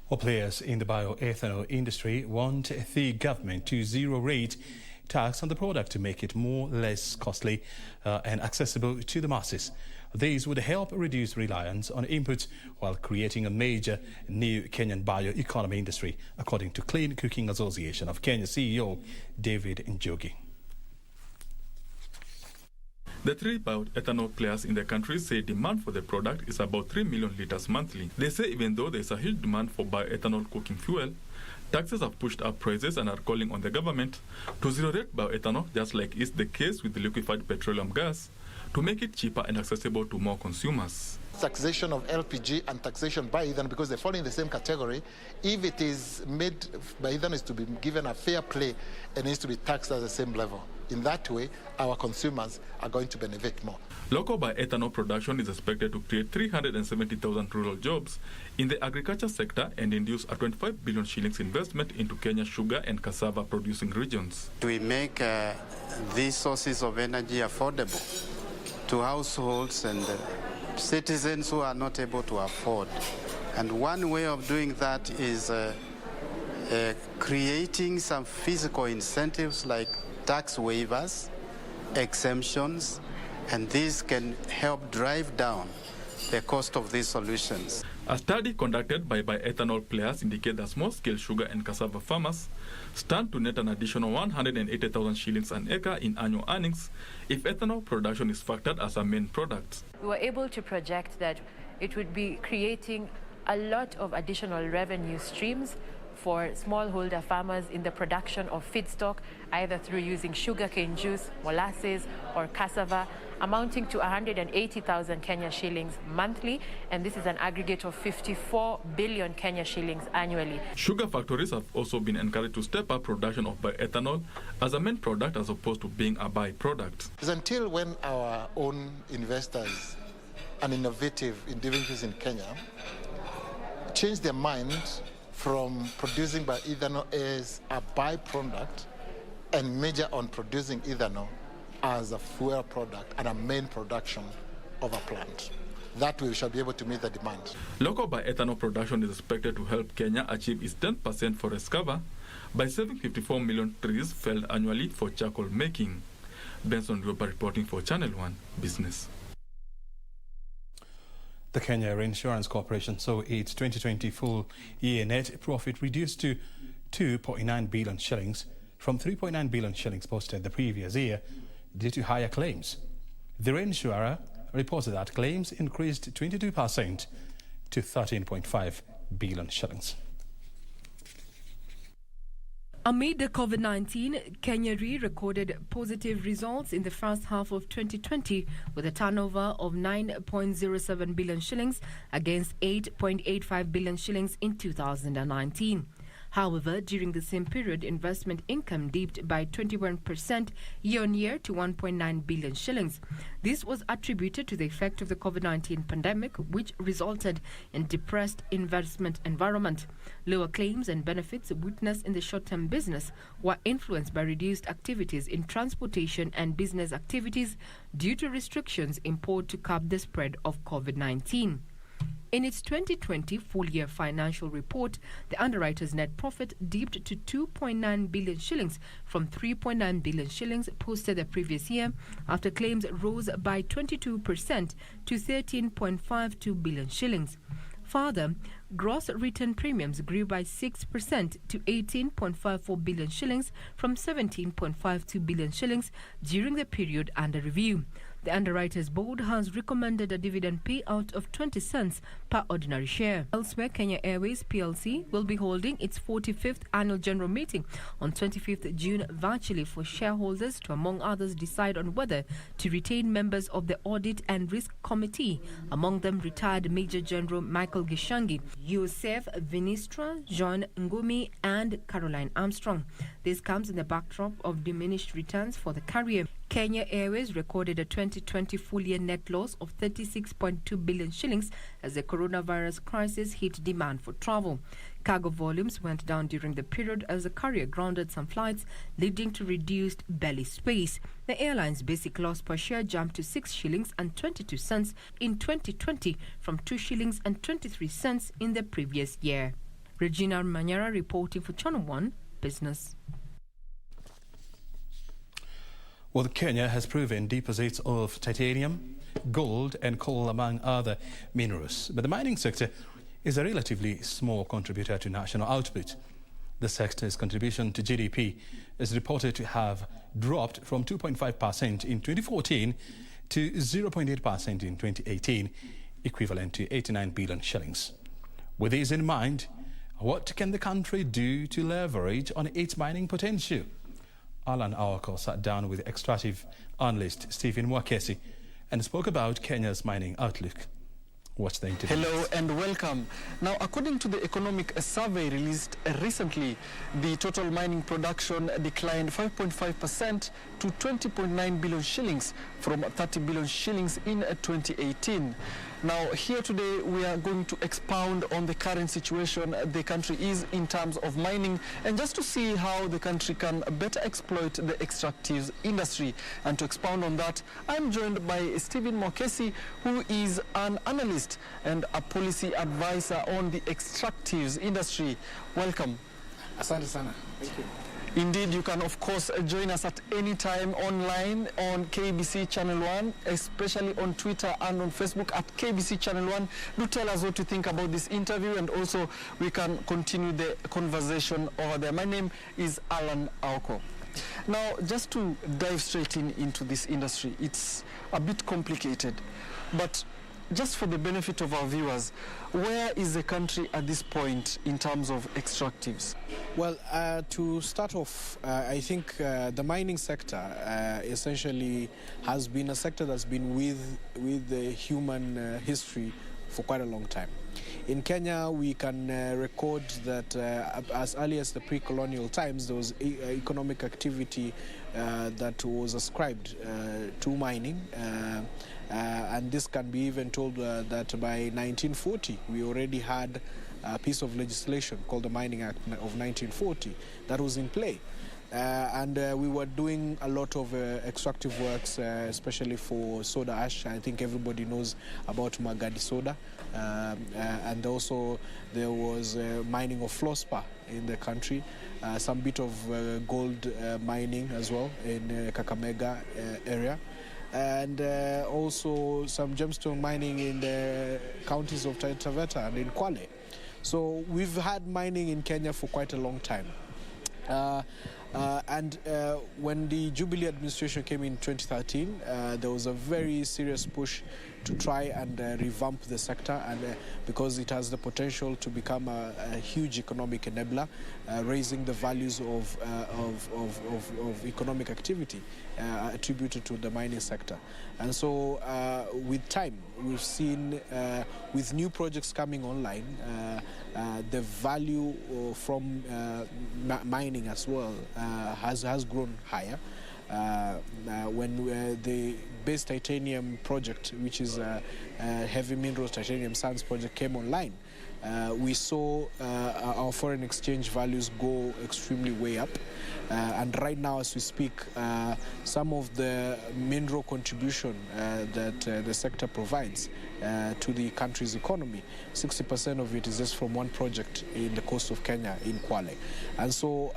Well, players in the bioethanol industry want the government to zero-rate tax on the product to make it more or less costly and accessible to the masses. These would help reduce reliance on inputs while creating a major new Kenyan bioeconomy industry, according to Clean Cooking Association of Kenya CEO David Njogi. The 3 bioethanol players in the country say demand for the product is about 3 million litres monthly. They say even though there is a huge demand for bioethanol cooking fuel, taxes have pushed up prices and are calling on the government to zero-rate bioethanol, just like is the case with the liquefied petroleum gas, to make it cheaper and accessible to more consumers. Taxation of LPG and taxation by ethanol, because they fall in the same category. If it is made by ethanol, is to be given a fair play and needs to be taxed at the same level. In that way, our consumers are going to benefit more. Local bioethanol production is expected to create 370,000 rural jobs in the agriculture sector and induce a 25 billion shillings investment into Kenya's sugar and cassava producing regions. We make these sources of energy affordable to households and citizens who are not able to afford. And one way of doing that is creating some physical incentives like tax waivers, exemptions, and these can help drive down the cost of these solutions. A study conducted by bioethanol players indicates that small-scale sugar and cassava farmers stand to net an additional 180,000 shillings an acre in annual earnings if ethanol production is factored as a main product. We were able to project that it would be creating a lot of additional revenue streams for smallholder farmers in the production of feedstock, either through using sugarcane juice, molasses, or cassava, amounting to 180,000 Kenya shillings monthly, and this is an aggregate of 54 billion Kenya shillings annually. Sugar factories have also been encouraged to step up production of bioethanol as a main product as opposed to being a byproduct. It's until when our own investors and innovative individuals in Kenya change their mind from producing bioethanol as a byproduct and major on producing ethanol as a fuel product and a main production of a plant. That way we shall be able to meet the demand. Local bioethanol production is expected to help Kenya achieve its 10% forest cover by saving 54 million trees felled annually for charcoal making. Benson Rioba reporting for Channel 1 Business. The Kenya REINSURANCE Corporation saw its 2020 full year net profit reduced to 2.9 billion shillings from 3.9 billion shillings posted the previous year due to higher claims. The reinsurer reported that claims increased 22% to 13.5 billion shillings. Amid the COVID-19, Kenya Re recorded positive results in the first half of 2020 with a turnover of 9.07 billion shillings against 8.85 billion shillings in 2019. However, during the same period, investment income dipped by 21% year-on-year to 1.9 billion shillings. This was attributed to the effect of the COVID-19 pandemic, which resulted in depressed investment environment. Lower claims and benefits witnessed in the short-term business were influenced by reduced activities in transportation and business activities due to restrictions imposed to curb the spread of COVID-19. In its 2020 full-year financial report, the underwriter's net profit dipped to 2.9 billion shillings from 3.9 billion shillings posted the previous year after claims rose by 22% to 13.52 billion shillings. Further, gross written premiums grew by 6% to 18.54 billion shillings from 17.52 billion shillings during the period under review. The Underwriters Board has recommended a dividend payout of 20 cents per ordinary share. Elsewhere, Kenya Airways PLC will be holding its 45th annual general meeting on 25th June virtually for shareholders to, among others, decide on whether to retain members of the Audit and Risk Committee, among them retired Major General Michael Gishangi, Yosef Vinistra, John Ngumi, and Caroline Armstrong. This comes in the backdrop of diminished returns for the carrier. Kenya Airways recorded a 2020 full-year net loss of 36.2 billion shillings as the coronavirus crisis hit demand for travel. Cargo volumes went down during the period as the carrier grounded some flights, leading to reduced belly space. The airline's basic loss per share jumped to 6 shillings and 22 cents in 2020 from 2 shillings and 23 cents in the previous year. Regina Manyara reporting for Channel 1 Business. Well, Kenya has proven deposits of titanium, gold and coal among other minerals. But the mining sector is a relatively small contributor to national output. The sector's contribution to GDP is reported to have dropped from 2.5% in 2014 to 0.8% in 2018, equivalent to 89 billion shillings. With this in mind, what can the country do to leverage on its mining potential? Alan Awako sat down with extractive analyst Stephen Mwakesi and spoke about Kenya's mining outlook. Watch the interview. Hello and welcome. Now, according to the economic survey released recently, the total mining production declined 5.5% to 20.9 billion shillings from 30 billion shillings in 2018. Now, here today we are going to expound on the current situation the country is in terms of mining and just to see how the country can better exploit the extractives industry. And to expound on that, I'm joined by Stephen Mwakesi, who is an analyst and a policy advisor on the extractives industry. Welcome. Asante sana. Thank you. Indeed, you can of course join us at any time online on KBC Channel 1, especially on Twitter and on Facebook at KBC Channel 1. Do tell us what you think about this interview and also we can continue the conversation over there. My name is Alan Awako. Now, just to dive straight into this industry, it's a bit complicated, but just for the benefit of our viewers, where is the country at this point in terms of extractives? Well, to start off, I think the mining sector essentially has been a sector that's been with the human history for quite a long time. In Kenya, we can record that as early as the pre-colonial times, there was economic activity that was ascribed to mining. And this can be even told that by 1940, we already had a piece of legislation called the Mining Act of 1940 that was in play. And we were doing a lot of extractive works, especially for soda ash. I think everybody knows about Magadi soda. And also there was mining of fluorspar in the country, some bit of gold mining as well in Kakamega area. And also some gemstone mining in the counties of Taita Taveta and in Kwale. So we've had mining in Kenya for quite a long time. And when the Jubilee administration came in 2013, there was a very serious push to try and revamp the sector, and because it has the potential to become a huge economic enabler, raising the values of economic activity attributed to the mining sector. And so with time, we've seen with new projects coming online, the value from mining as well has grown higher. When the base titanium project, which is a heavy minerals titanium sands project, came online, we saw our foreign exchange values go extremely way up. And right now, as we speak, some of the mineral contribution that the sector provides to the country's economy, 60% of it is just from one project in the coast of Kenya, in Kwale. And so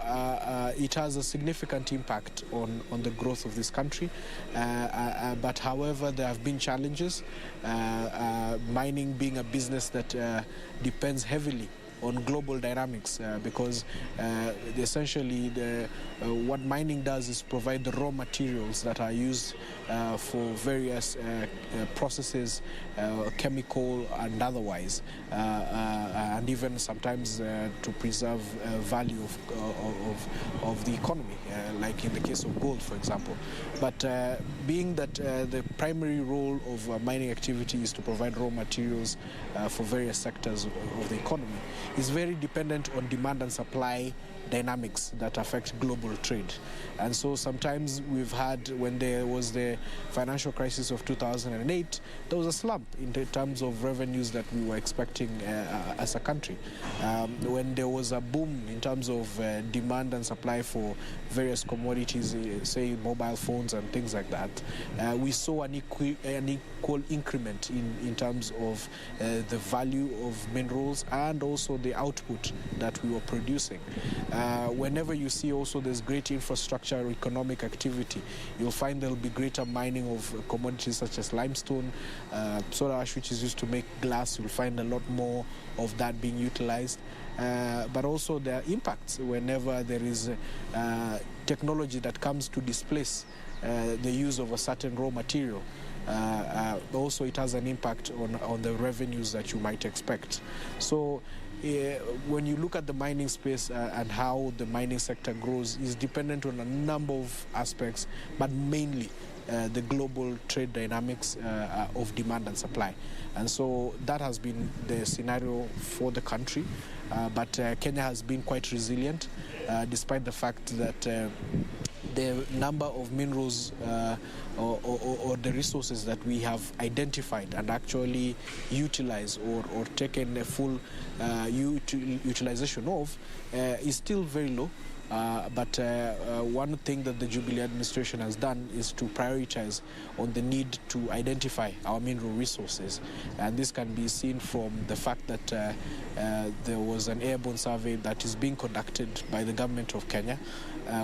it has a significant impact on the growth of this country. But however, there have been challenges, mining being a business that depends heavily on global dynamics, because essentially what mining does is provide the raw materials that are used for various processes, chemical and otherwise, and even sometimes to preserve value of the economy, like in the case of gold, for example. But being that the primary role of mining activity is to provide raw materials for various sectors of the economy, is very dependent on demand and supply dynamics that affect global trade. And so sometimes we've had, when there was the financial crisis of 2008, there was a slump in terms of revenues that we were expecting as a country. When there was a boom in terms of demand and supply for various commodities, say mobile phones and things like that, we saw an equal increment in terms of the value of minerals and also the output that we were producing. Whenever you see also there's great infrastructure or economic activity, you'll find there'll be greater mining of commodities such as limestone, soda ash, which is used to make glass. You'll find a lot more of that being utilized. But also there are impacts whenever there is technology that comes to displace the use of a certain raw material. Also it has an impact on the revenues that you might expect. So when you look at the mining space and how the mining sector grows, is dependent on a number of aspects, but mainly the global trade dynamics of demand and supply. And so that has been the scenario for the country. But Kenya has been quite resilient, despite the fact that the number of minerals or the resources that we have identified and actually utilized or taken a full utilization of is still very low. But one thing that the Jubilee administration has done is to prioritize on the need to identify our mineral resources. And this can be seen from the fact that there was an airborne survey that is being conducted by the government of Kenya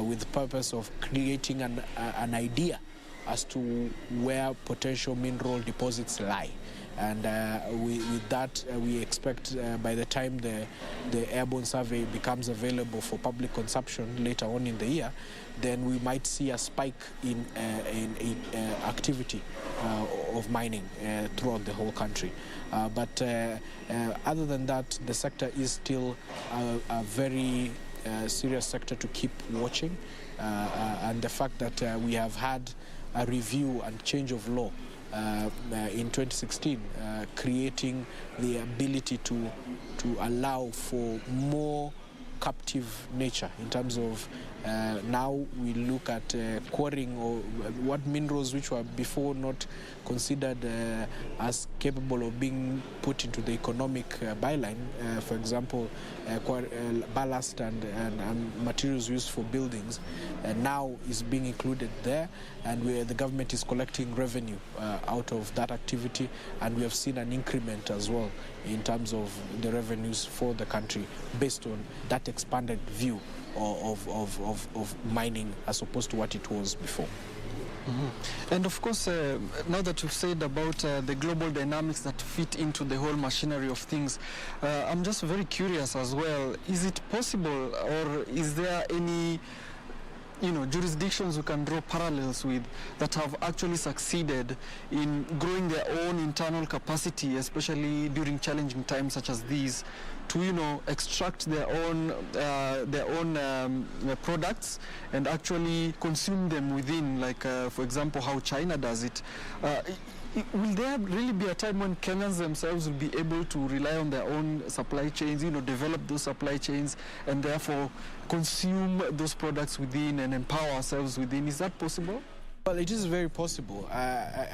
with the purpose of creating an idea as to where potential mineral deposits lie. And with that, we expect by the time the airborne survey becomes available for public consumption later on in the year, then we might see a spike in activity of mining throughout the whole country. But other than that, the sector is still a very serious sector to keep watching. And the fact that we have had a review and change of law in 2016, creating the ability to allow for more captive nature in terms of now we look at quarrying or what minerals which were before not considered as capable of being put into the economic byline, for example, ballast and materials used for buildings, now is being included there, and the government is collecting revenue out of that activity, and we have seen an increment as well in terms of the revenues for the country based on that expanded view of mining as opposed to what it was before. And of course, now that you've said about the global dynamics that fit into the whole machinery of things, I'm just very curious as well. Is it possible, or is there any jurisdictions we can draw parallels with that have actually succeeded in growing their own internal capacity, especially during challenging times such as these, to extract their own products and actually consume them within, like for example how China does it. Will there really be a time when Kenyans themselves will be able to rely on their own supply chains, develop those supply chains, and therefore consume those products within and empower ourselves within? Is that possible? Well, it is very possible.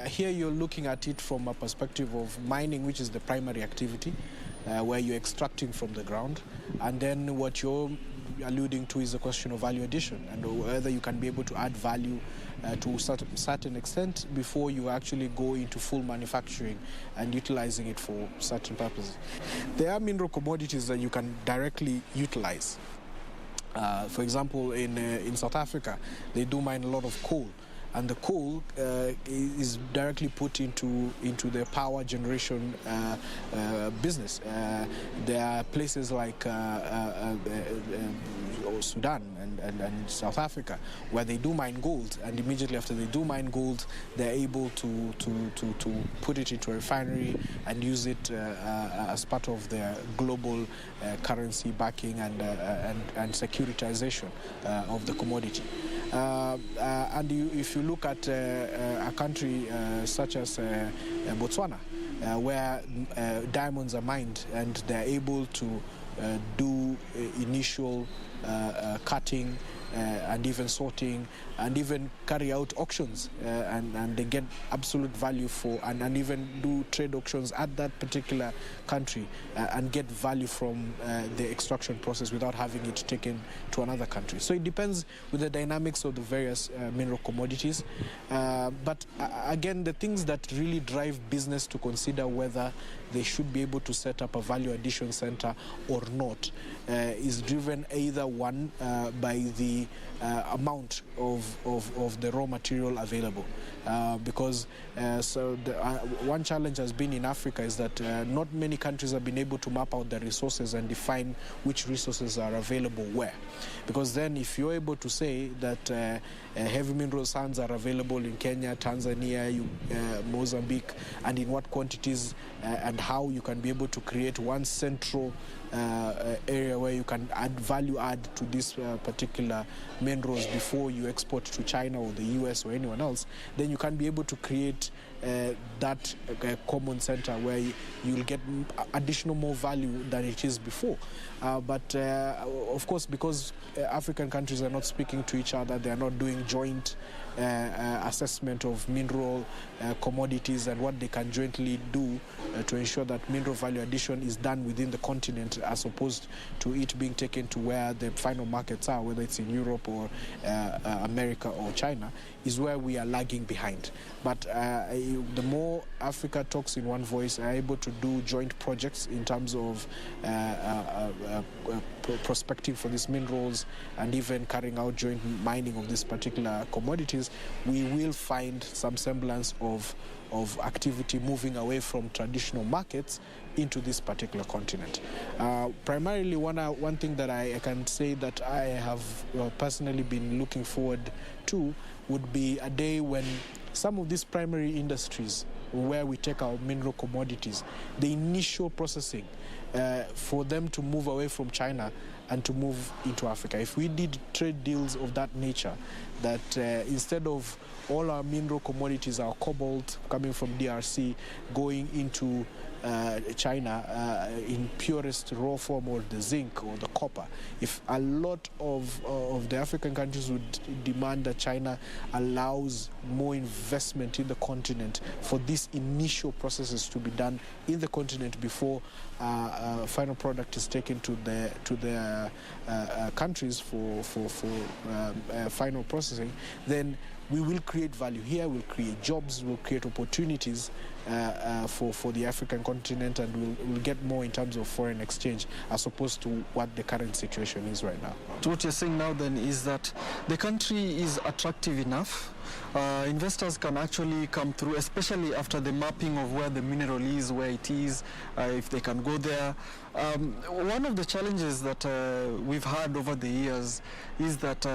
Here you're looking at it from a perspective of mining, which is the primary activity, where you're extracting from the ground. And then what you're alluding to is the question of value addition, and whether you can be able to add value to a certain extent before you actually go into full manufacturing and utilizing it for certain purposes. There are mineral commodities that you can directly utilize. For example, in South Africa, they do mine a lot of coal. And the coal is directly put into the power generation business. There are places like Sudan and South Africa where they do mine gold, and immediately after they do mine gold, they're able to put it into a refinery and use it as part of their global currency backing and securitization of the commodity. And if you look at a country such as Botswana, where diamonds are mined and they're able to do initial cutting and even sorting and even carry out auctions and they get absolute value for and even do trade auctions at that particular country and get value from the extraction process without having it taken to another country. So it depends with the dynamics of the various mineral commodities. But again, the things that really drive business to consider whether they should be able to set up a value addition center or not is driven either one by the amount of the raw material available, because one challenge has been in Africa is that not many countries have been able to map out the resources and define which resources are available where. Because then if you're able to say that heavy mineral sands are available in Kenya, Tanzania, Mozambique, and in what quantities and how you can be able to create one central area where you can add value to these particular minerals before you export to China or the US or anyone else, then you can be able to create that common center where you'll get additional more value than it is before. But of course, because African countries are not speaking to each other, they are not doing joint assessment of mineral commodities and what they can jointly do to ensure that mineral value addition is done within the continent as opposed to it being taken to where the final markets are, whether it's in Europe or America or China, is where we are lagging behind. But the more Africa talks in one voice, are able to do joint projects in terms of prospecting for these minerals and even carrying out joint mining of these particular commodities, we will find some semblance of activity moving away from traditional markets into this particular continent. Primarily, one thing that I can say that I have personally been looking forward to would be a day when some of these primary industries where we take our mineral commodities, the initial processing, for them to move away from China and to move into Africa. If we did trade deals of that nature, that instead of all our mineral commodities, our cobalt coming from DRC, going into China in purest raw form, or the zinc or the copper, if a lot of the African countries would demand that China allows more investment in the continent for these initial processes to be done in the continent before final product is taken to their countries for final processing, then we will create value here, we'll create jobs, we'll create opportunities for the African continent, and we'll get more in terms of foreign exchange as opposed to what the current situation is right now. So what you're saying now then is that the country is attractive enough. Investors can actually come through, especially after the mapping of where the mineral is, where it is, if they can go there. One of the challenges that we've had over the years is that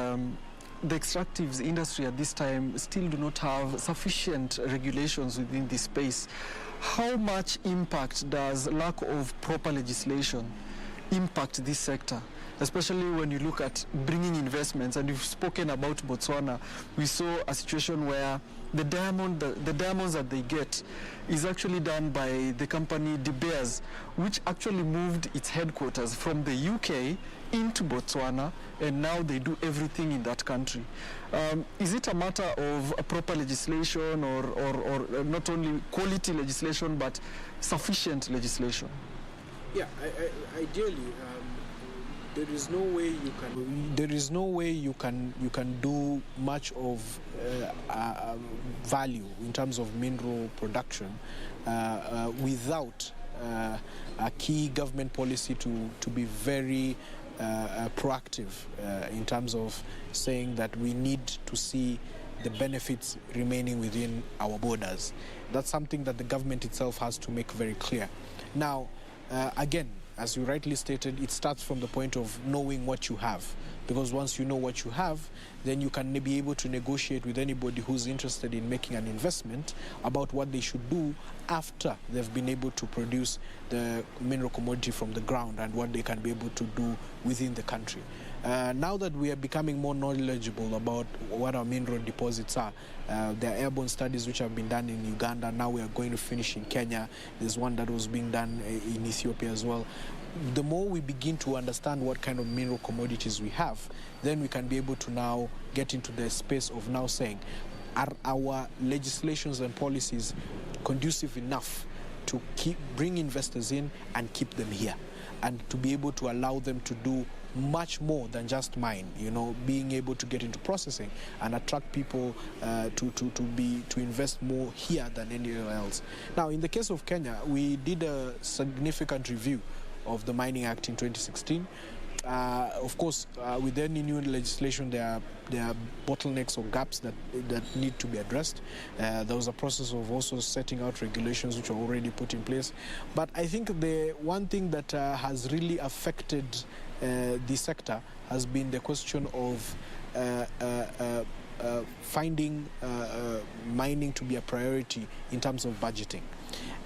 the extractives industry at this time still do not have sufficient regulations within this space. How much impact does lack of proper legislation impact this sector? Especially when you look at bringing investments, and you've spoken about Botswana. We saw a situation where the diamonds that they get is actually done by the company De Beers, which actually moved its headquarters from the UK into Botswana, and now they do everything in that country. Is it a matter of a proper legislation, or not only quality legislation but sufficient legislation? Yeah, ideally. There is no way you can do much of value in terms of mineral production without a key government policy to be very proactive in terms of saying that we need to see the benefits remaining within our borders. That's something that the government itself has to make very clear. Now, again, as you rightly stated, it starts from the point of knowing what you have. Because once you know what you have, then you can be able to negotiate with anybody who's interested in making an investment about what they should do after they've been able to produce the mineral commodity from the ground and what they can be able to do within the country. Now that we are becoming more knowledgeable about what our mineral deposits are, there are airborne studies which have been done in Uganda. Now we are going to finish in Kenya. There's one that was being done in Ethiopia as well. The more we begin to understand what kind of mineral commodities we have, then we can be able to now get into the space of now saying, are our legislations and policies conducive enough to bring investors in and keep them here, and to be able to allow them to do much more than just mine, being able to get into processing and attract people to invest more here than anywhere else. Now, in the case of Kenya, we did a significant review of the Mining Act in 2016. Of course, with any new legislation, there are bottlenecks or gaps that need to be addressed. There was a process of also setting out regulations which are already put in place. But I think the one thing that has really affected the sector has been the question of finding mining to be a priority in terms of budgeting.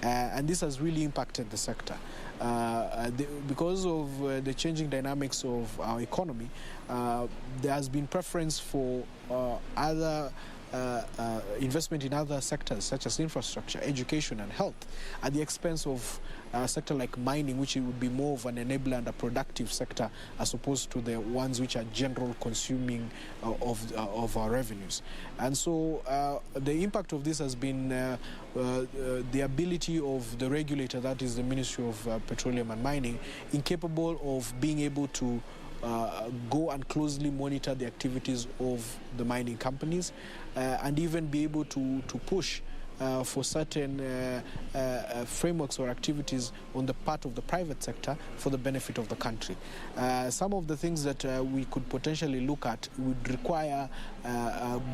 And this has really impacted the sector. Because of the changing dynamics of our economy, there has been preference for other investment in other sectors such as infrastructure, education and health at the expense of a sector like mining, which would be more of an enabler and a productive sector as opposed to the ones which are general consuming of our revenues. And so the impact of this has been the ability of the regulator, that is the Ministry of Petroleum and Mining, incapable of being able to go and closely monitor the activities of the mining companies and even be able to push for certain frameworks or activities on the part of the private sector for the benefit of the country. Some of the things that we could potentially look at would require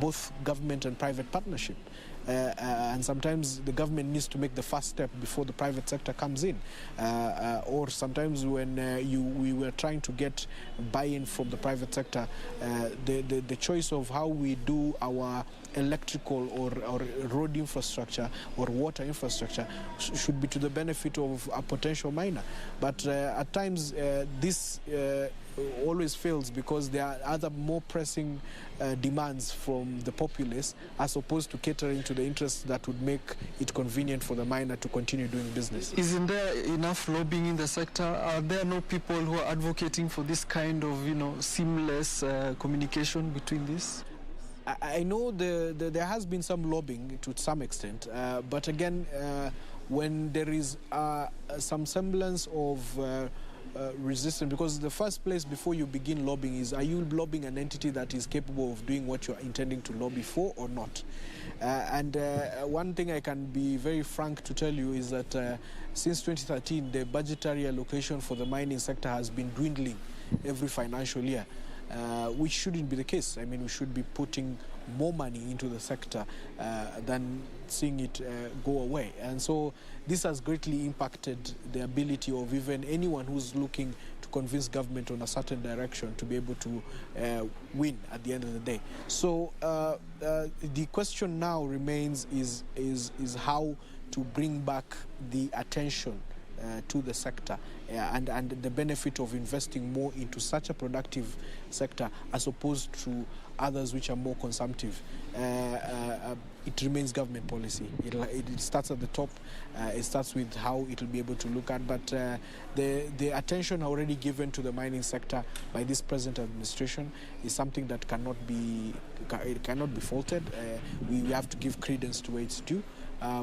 both government and private partnership. And sometimes the government needs to make the first step before the private sector comes in. Or sometimes when we were trying to get buy-in from the private sector, the choice of how we do our electrical or road infrastructure or water infrastructure should be to the benefit of a potential miner. But at times this always fails because there are other more pressing demands from the populace as opposed to catering to the interests that would make it convenient for the miner to continue doing business. Isn't there enough lobbying in the sector? Are there no people who are advocating for this kind of, seamless communication between this? I know there has been some lobbying to some extent, but again, when there is some semblance of resistant, because the first place before you begin lobbying is, are you lobbying an entity that is capable of doing what you're intending to lobby for or not? One thing I can be very frank to tell you is that since 2013, the budgetary allocation for the mining sector has been dwindling every financial year, which shouldn't be the case. I mean, we should be putting more money into the sector than seeing it go away. And so this has greatly impacted the ability of even anyone who's looking to convince government on a certain direction to be able to win at the end of the day. So the question now remains is how to bring back the attention to the sector and the benefit of investing more into such a productive sector as opposed to others which are more consumptive. It remains government policy. It starts at the top. It starts with how it will be able to look at. But the attention already given to the mining sector by this present administration is something that cannot be faulted. We have to give credence to where it's due.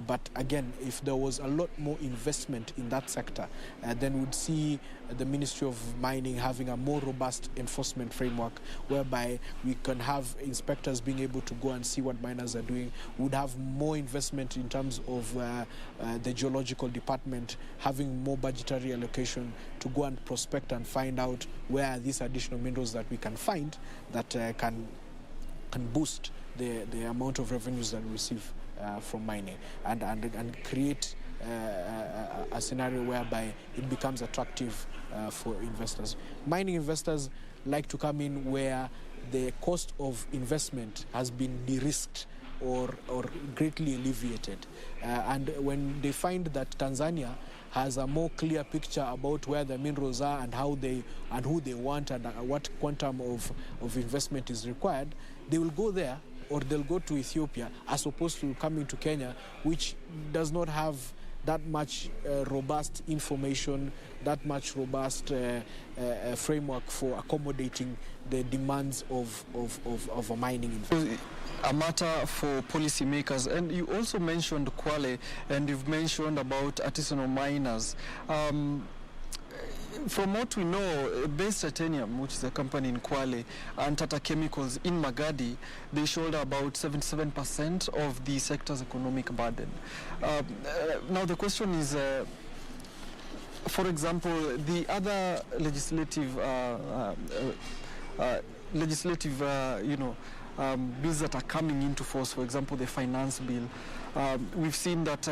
But again, if there was a lot more investment in that sector, then we'd see the Ministry of Mining having a more robust enforcement framework whereby we can have inspectors being able to go and see what miners are doing. We'd have more investment in terms of the geological department having more budgetary allocation to go and prospect and find out where are these additional minerals that we can find that can boost the amount of revenues that we receive from mining and create a scenario whereby it becomes attractive for investors. Mining investors like to come in where the cost of investment has been de-risked or greatly alleviated. And when they find that Tanzania has a more clear picture about where the minerals are and how they and who they want and what quantum of investment is required, they will go there, or they'll go to Ethiopia as opposed to coming to Kenya, which does not have that much robust information, that much robust framework for accommodating the demands of a mining investment. A matter for policymakers. And you also mentioned Kwale, and you've mentioned about artisanal miners. From what we know, Base Titanium, which is a company in Kwale, and Tata Chemicals in Magadi, they shoulder about 77% of the sector's economic burden. Now the question is, for example, the other legislative bills that are coming into force, for example, the finance bill, we've seen that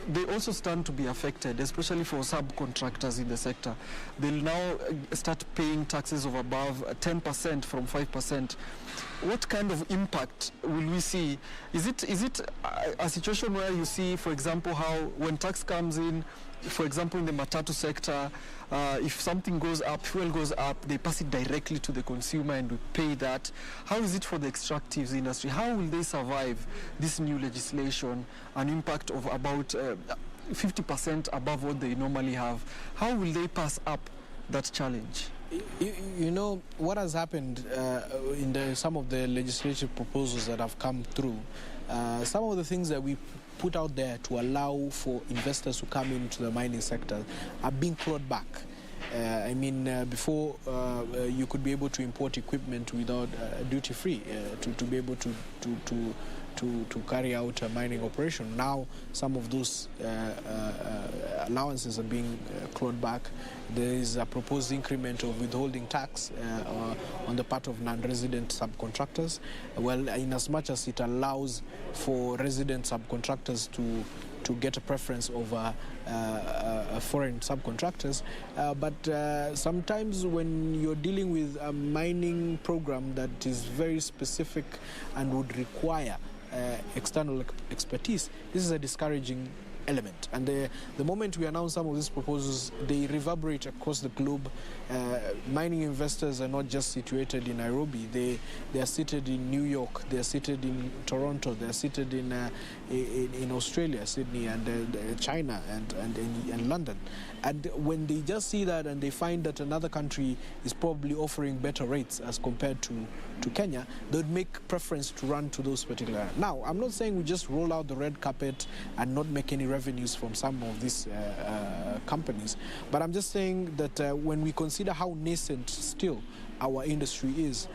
they also stand to be affected, especially for subcontractors in the sector. They'll now start paying taxes of above 10% from 5%. What kind of impact will we see? Is it a situation where you see, for example, how when tax comes in, for example, in the matatu sector, if something goes up, fuel goes up, they pass it directly to the consumer and we pay that. How is it for the extractives industry? How will they survive this new legislation, an impact of about 50% above what they normally have? How will they pass up that challenge? You know, what has happened in some of the legislative proposals that have come through, some of the things that we put out there to allow for investors to come into the mining sector are being clawed back. Before you could be able to import equipment without duty-free to be able to carry out a mining operation. Now some of those allowances are being clawed back. There is a proposed increment of withholding tax on the part of non-resident subcontractors. Well, in as much as it allows for resident subcontractors to get a preference over foreign subcontractors. But sometimes when you're dealing with a mining program that is very specific and would require external expertise, this is a discouraging element. And the moment we announce some of these proposals, they reverberate across the globe. Mining investors are not just situated in Nairobi. They are seated in New York. They are seated in Toronto. They are seated in Australia, Sydney, and China, and London. And when they just see that and they find that another country is probably offering better rates as compared to Kenya, they would make preference to run to those particular. Now, I'm not saying we just roll out the red carpet and not make any revenues from some of these companies. But I'm just saying that when we consider how nascent still our industry is,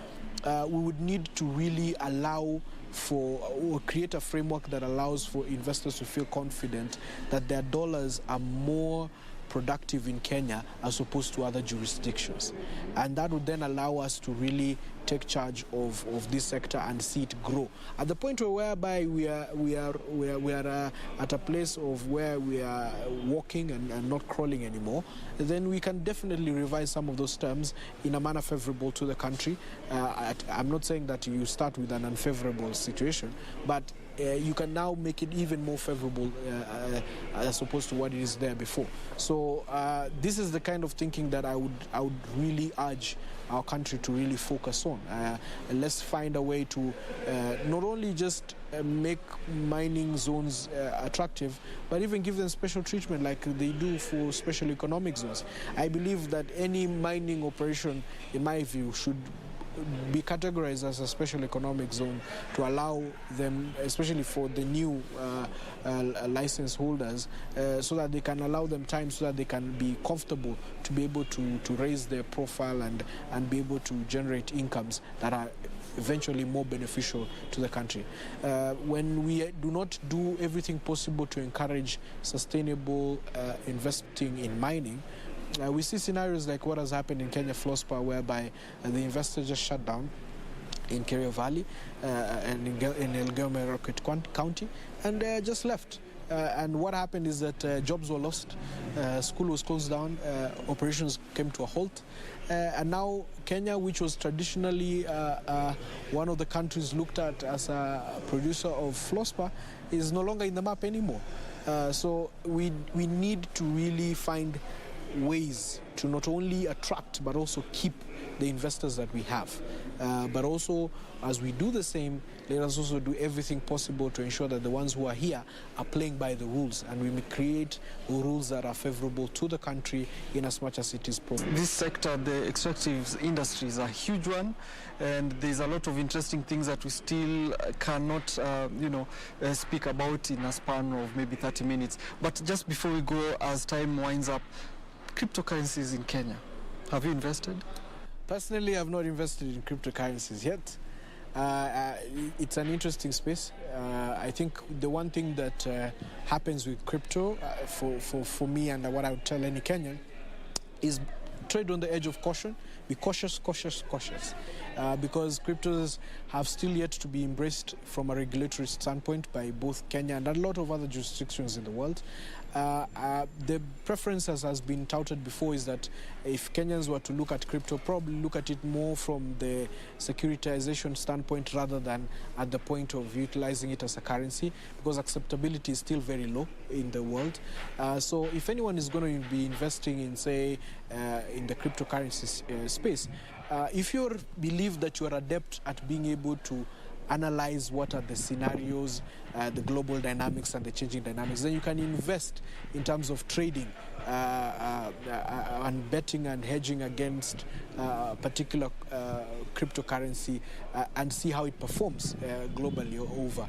we would need to really allow for or create a framework that allows for investors to feel confident that their dollars are more productive in Kenya as opposed to other jurisdictions, and that would then allow us to really take charge of this sector and see it grow at the point whereby we are at a place of where we are walking and not crawling anymore. Then we can definitely revise some of those terms in a manner favorable to the country. I'm not saying that you start with an unfavorable situation, but you can now make it even more favorable as opposed to what it is there before. So this is the kind of thinking that I would really urge our country to really focus on. And let's find a way to not only just make mining zones attractive, but even give them special treatment like they do for special economic zones. I believe that any mining operation, in my view, should be categorized as a special economic zone to allow them, especially for the new license holders, so that they can allow them time so that they can be comfortable to be able to raise their profile and be able to generate incomes that are eventually more beneficial to the country. When we do not do everything possible to encourage sustainable investing in mining, we see scenarios like what has happened in Kenya Flosspa, whereby the investor just shut down in Kerio Valley and in Elgeyo Marakwet County and just left. And what happened is that jobs were lost, school was closed down, operations came to a halt, and now Kenya, which was traditionally one of the countries looked at as a producer of Flosspa, is no longer in the map anymore. So we need to really find ways to not only attract but also keep the investors that we have. But also, as we do the same, let us also do everything possible to ensure that the ones who are here are playing by the rules, and we may create rules that are favorable to the country in as much as it is profitable. This sector, the extractive industry, is a huge one, and there's a lot of interesting things that we still cannot, speak about in a span of maybe 30 minutes. But just before we go, as time winds up, cryptocurrencies in Kenya, have you invested? Personally, I've not invested in cryptocurrencies yet. It's an interesting space. I think the one thing that happens with crypto for me, and what I would tell any Kenyan, is trade on the edge of caution. Be cautious, cautious, cautious. Because cryptos have still yet to be embraced from a regulatory standpoint by both Kenya and a lot of other jurisdictions in the world. The preference, as has been touted before, is that if Kenyans were to look at crypto, probably look at it more from the securitization standpoint rather than at the point of utilizing it as a currency, because acceptability is still very low in the world. So if anyone is going to be investing in, say, in the cryptocurrency space, if you believe that you are adept at being able to analyze what are the scenarios, the global dynamics and the changing dynamics, then you can invest in terms of trading and betting and hedging against particular cryptocurrency and see how it performs globally over.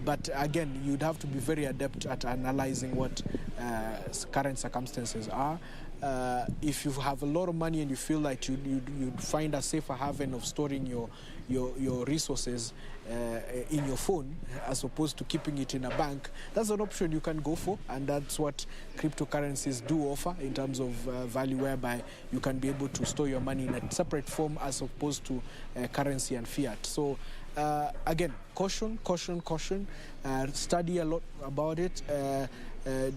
But again, you'd have to be very adept at analyzing what current circumstances are. If you have a lot of money and you feel like you'd find a safer haven of storing your resources in your phone as opposed to keeping it in a bank, that's an option you can go for, and that's what cryptocurrencies do offer in terms of value, whereby you can be able to store your money in a separate form as opposed to currency and fiat. So again, caution, caution, caution. Study a lot about it.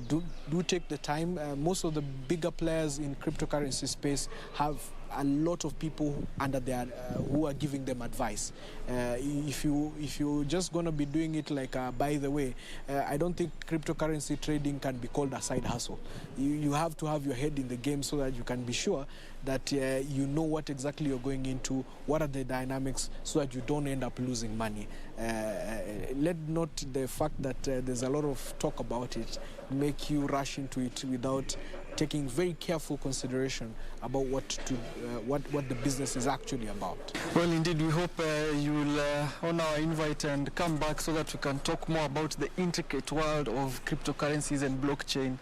Do take the time. Most of the bigger players in cryptocurrency space have a lot of people under their who are giving them advice. If you're just going to be doing it like by the way, I don't think cryptocurrency trading can be called a side hustle. You have to have your head in the game so that you can be sure that you know what exactly you're going into, what are the dynamics, so that you don't end up losing money. Let not the fact that there's a lot of talk about it make you rush into it without taking very careful consideration about what the business is actually about. Well, indeed, we hope you will honor our invite and come back so that we can talk more about the intricate world of cryptocurrencies and blockchain.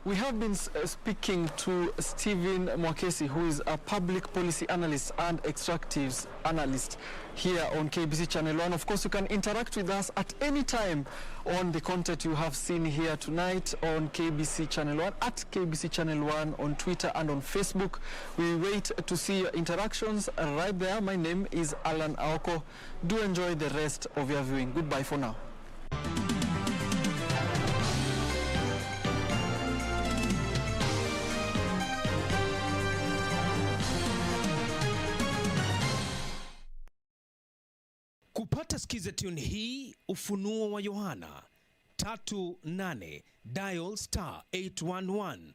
We have been speaking to Stephen Mwakesi, who is a public policy analyst and extractives analyst here on KBC Channel 1. Of course, you can interact with us at any time on the content you have seen here tonight on KBC Channel 1, at KBC Channel 1 on Twitter and on Facebook. We wait to see your interactions right there. My name is Alan Aoko. Do enjoy the rest of your viewing. Goodbye for now. Kupata skiza tune hii, Ufunuo wa Yohana 38 dial *811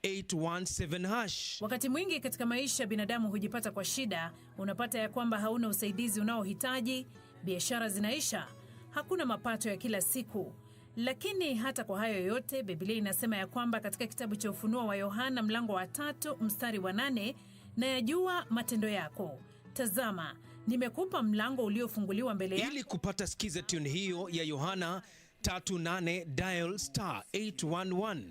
*817 hash. Wakati mwingi katika maisha binadamu hujipata kwa shida, unapata ya kwamba hauna usaidizi unaohitaji, biashara zinaisha, hakuna mapato ya kila siku. Lakini hata kwa hayo yote, Biblia inasema ya kwamba katika kitabu cha Ufunuo wa Yohana mlango wa 3 mstari wa 8, na yajua matendo yako. Tazama, nimekupa mlango uliofunguliwa mbele yako. Ili kupata skiza tune hiyo ya Yohana 38 dial *811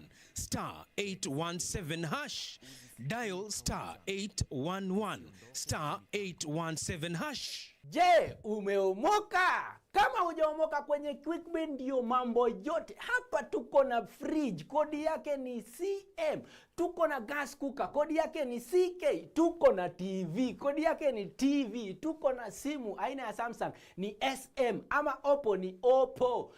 *817 hash, dial *811 *817 hash. Je, umeomoka? Kama hujaomoka kwenye QuickBit ndio mambo yote. Hapa tuko na fridge, kodi yake ni CM. Tuko na gas cooker, kodi yake ni CK. Tuko na TV, kodi yake ni TV. Tuko na simu aina ya Samsung ni SM, ama Oppo ni Oppo.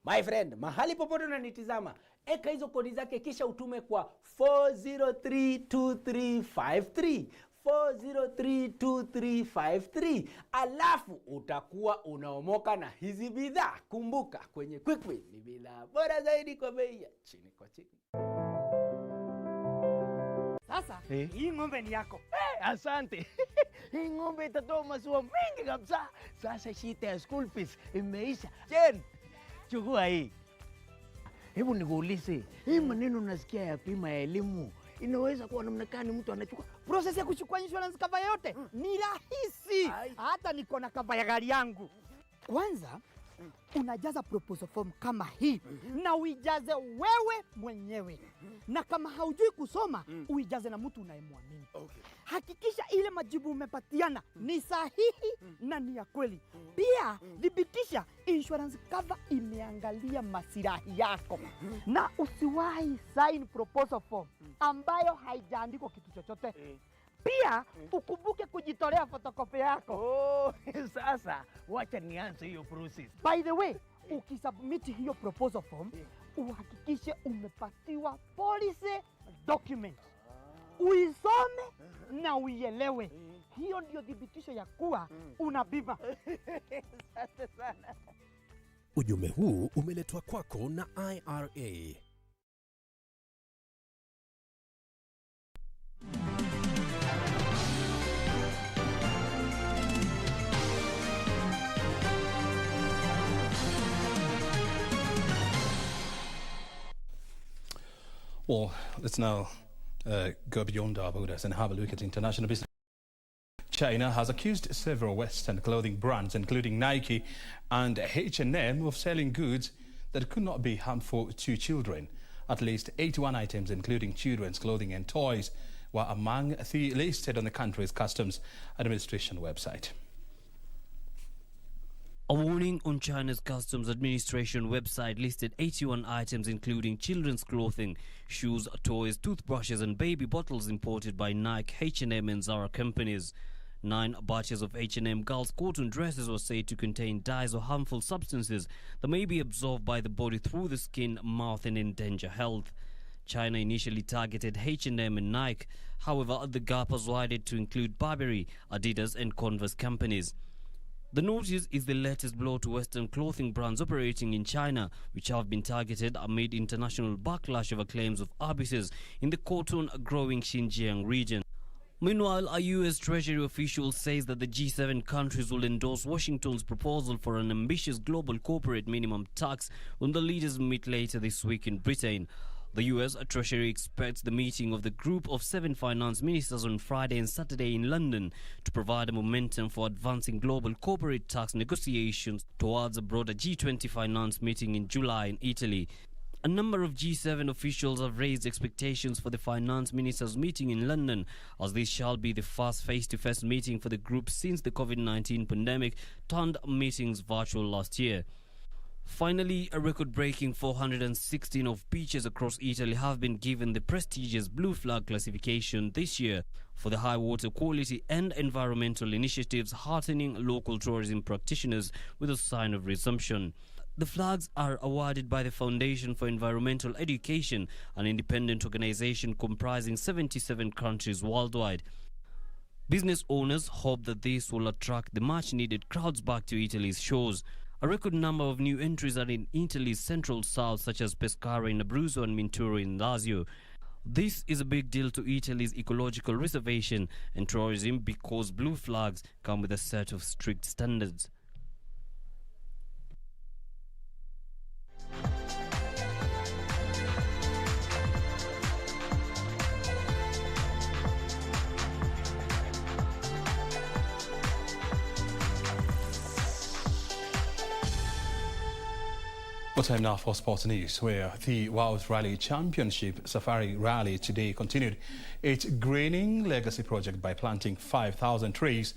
My friend, mahali popote unanitizama, eka hizo kodi zake kisha utume kwa 4032353. 4032353, alafu utakuwa unaomoka na hizi bidhaa. Kumbuka, kwenye QuickBit ni bidhaa bora zaidi kwa bei ya chini kwa chini. Sasa hii ng'ombe ni yako. Asante. Hii ng'ombe itatoa maziwa mengi kabisa. Sasa shida ya school fees imeisha. Jen, chukua hii. Hebu nikuulize, hii maneno nasikia ya bima ya elimu inaweza kuwa namna gani mtu anachukua? Process ya kuchukua insurance cover yote ni rahisi. Hata niko na cover ya gari yangu. Kwanza unajaza proposal form kama hii na uijaze wewe mwenyewe. Na kama haujui kusoma, uijaze na mtu unayemwamini. Hakikisha ile majibu umepatiana ni sahihi na ni ya kweli. Pia thibitisha insurance cover imeangalia maslahi yako. Na usiwahi sign proposal form ambayo haijaandikwa kitu chochote. Pia ukumbuke kujitolea photocopy yako. Sasa wacha nianze hiyo process. By the way, ukisubmit hiyo proposal form, uhakikishe umepatiwa policy document. Uisome na uielewe. Hiyo ndio thibitisho ya kuwa una bima. Asante sana. Ujumbe huu umeletwa kwako na IRA. Well, let's now go beyond our borders and have a look at international business. China has accused several Western clothing brands, including Nike and H&M, of selling goods that could not be harmful to children. At least 81 items, including children's clothing and toys, were among the listed on the country's Customs Administration website. A warning on China's Customs Administration website listed 81 items including children's clothing, shoes, toys, toothbrushes and baby bottles imported by Nike, H&M and Zara companies. 9 batches of H&M girls' cotton dresses were said to contain dyes or harmful substances that may be absorbed by the body through the skin, mouth and endanger health. China initially targeted H&M and Nike. However, the gap was widened to include Burberry, Adidas and Converse companies. The notice is the latest blow to Western clothing brands operating in China, which have been targeted amid international backlash over claims of abuses in the cotton-growing Xinjiang region. Meanwhile, a U.S. Treasury official says that the G7 countries will endorse Washington's proposal for an ambitious global corporate minimum tax when the leaders meet later this week in Britain. The U.S. Treasury expects the meeting of the group of 7 finance ministers on Friday and Saturday in London to provide a momentum for advancing global corporate tax negotiations towards a broader G20 finance meeting in July in Italy. A number of G7 officials have raised expectations for the finance ministers' meeting in London, as this shall be the first face-to-face meeting for the group since the COVID-19 pandemic turned meetings virtual last year. Finally, a record-breaking 416 of beaches across Italy have been given the prestigious Blue Flag classification this year for the high water quality and environmental initiatives heartening local tourism practitioners with a sign of resumption. The flags are awarded by the Foundation for Environmental Education, an independent organization comprising 77 countries worldwide. Business owners hope that this will attract the much-needed crowds back to Italy's shores. A record number of new entries are in Italy's central south, such as Pescara in Abruzzo and Minturo in Lazio. This is a big deal to Italy's ecological reservation and tourism because blue flags come with a set of strict standards. Well, time now for sports news, where the World Rally Championship Safari Rally today continued its greening legacy project by planting 5,000 trees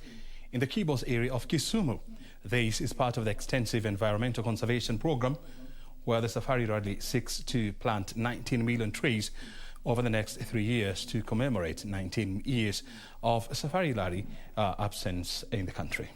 in the Kibos area of Kisumu. This is part of the extensive environmental conservation program, where the Safari Rally seeks to plant 19 million trees over the next 3 years to commemorate 19 years of Safari Rally absence in the country.